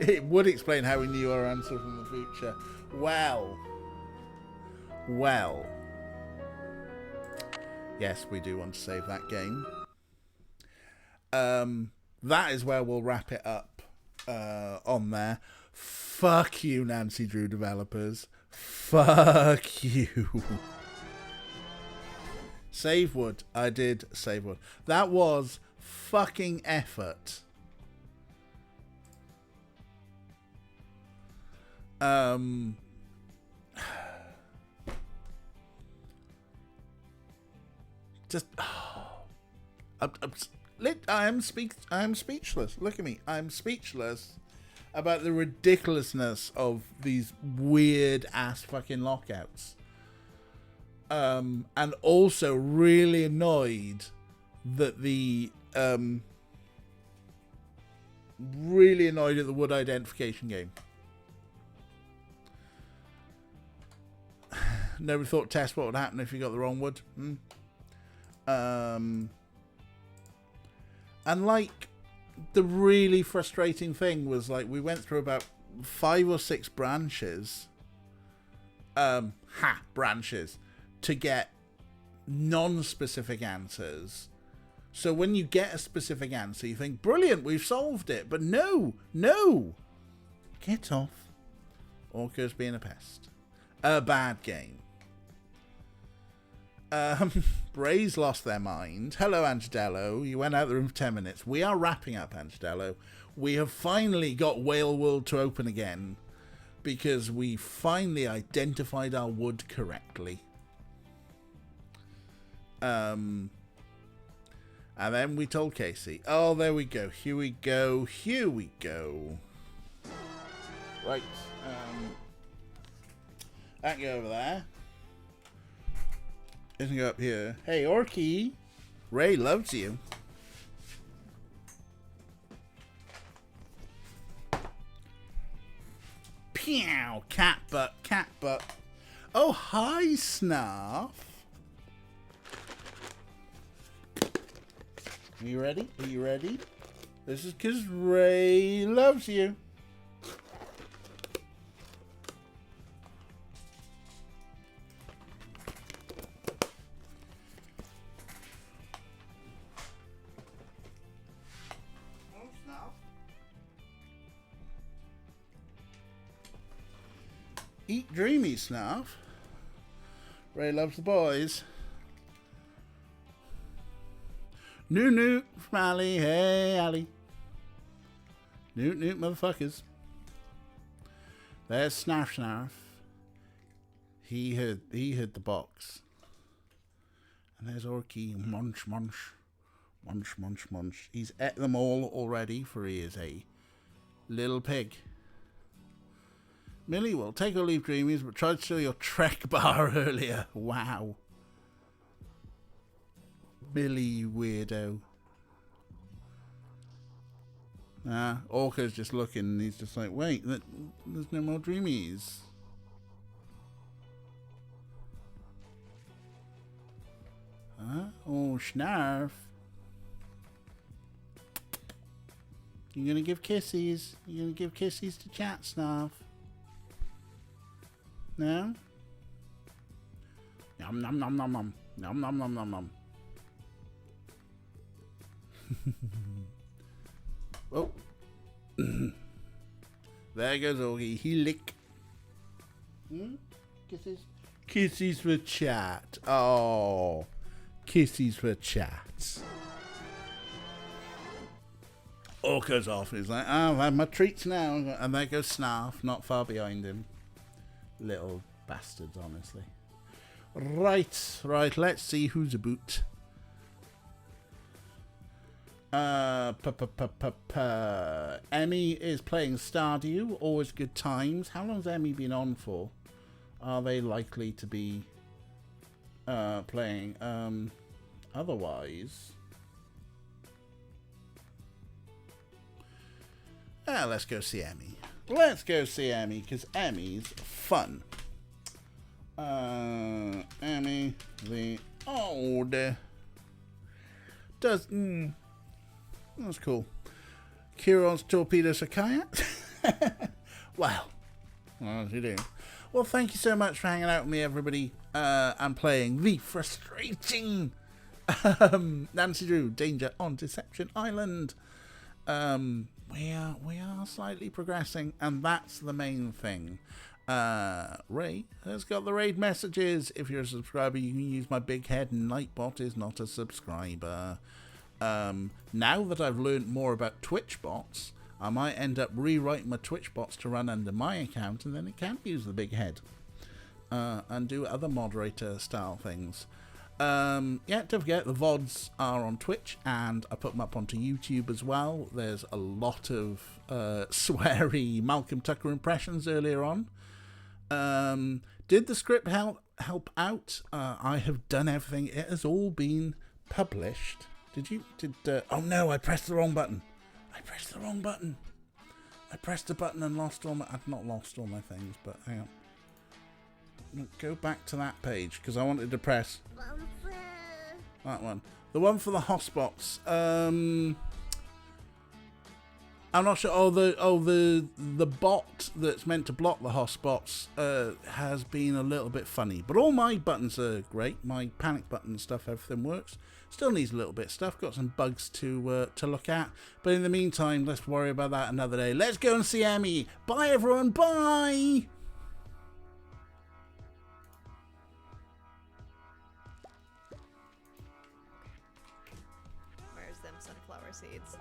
It would explain how we knew our answer from the future. Well. Yes, we do want to save that game. That is where we'll wrap it up on there. Fuck you, Nancy Drew developers. Fuck you. Save wood. I did save wood. That was fucking effort. Just I am speechless. Look at me. I'm speechless about the ridiculousness of these weird ass fucking lockouts. And also really annoyed that the really annoyed at the wood identification game. Never thought test what would happen if you got the wrong wood. And like, the really frustrating thing was, like, we went through about 5 or 6 branches. Branches to get non-specific answers. So when you get a specific answer, you think, brilliant, we've solved it. But no. Get off. Orca's being a pest. A bad game. Brays lost their mind. Hello, Angedello. You went out the room for 10 minutes. We are wrapping up, Angedello. We have finally got Whale World to open again because we finally identified our wood correctly. And then we told Casey. Oh, there we go. Here we go. Right. That can go over there. Doesn't go up here. Hey, Orky. Ray loves you. Pew! Cat butt. Oh, hi, Snarf. Are you ready? Are you ready? This is because Ray loves you. Eat dreamy, Snuff. Ray loves the boys. Newt Newt from Ali. Hey, Ali. Newt Newt, motherfuckers. There's Snarf Snarf. He hid the box. And there's Orky. Munch, munch. Munch, munch, munch. He's ate them all already, for he is a little pig. Millie will take or leave Dreamies, but tried to steal your Trek bar earlier. Wow. Millie, you weirdo. Orca's just looking and he's just like, wait, there's no more Dreamies. Huh? Oh, Snarf. You're gonna give kissies? You're gonna give kissies to Chat, Snarf? No? Nom nom nom nom nom. Nom nom nom nom nom. Oh. There goes Augie. He lick. Kisses? Kisses for Chat. Oh. Kisses for Chat. Orca's off. He's like, oh, I've had my treats now. And there goes Snarf, not far behind him. Little bastards, honestly. Right, let's see who's about. Emmy is playing Stardew, always good times. How long's Emmy been on for? Are they likely to be playing? Otherwise, let's go see Emmy. Let's go see Emmy, because Emmy's fun. Emmy the old does that's cool. Kieran's Torpedo Sakaya. Wow. Well, you do. Well, thank you so much for hanging out with me, everybody, and playing the frustrating Nancy Drew Danger on Deception Island. We are slightly progressing, and that's the main thing. Ray has got the raid messages. If you're a subscriber, you can use my big head. Nightbot is not a subscriber. Now that I've learned more about Twitch bots, I might end up rewriting my Twitch bots to run under my account, and then it can use the big head and do other moderator style things. Don't forget the VODs are on Twitch, and I put them up onto YouTube as well. There's a lot of sweary Malcolm Tucker impressions earlier on. Did the script help out? I have done everything. It has all been published. Oh no, I pressed the wrong button. I pressed the button and lost all my... I've not lost all my things, but hang on. Go back to that page, because I wanted to press that one. The one for the hotspots. I'm not sure. The bot that's meant to block the hotspots has been a little bit funny. But all my buttons are great. My panic button stuff, everything works. Still needs a little bit of stuff. Got some bugs to look at. But in the meantime, let's worry about that another day. Let's go and see Emmy. Bye, everyone. Bye. Where's them sunflower seeds?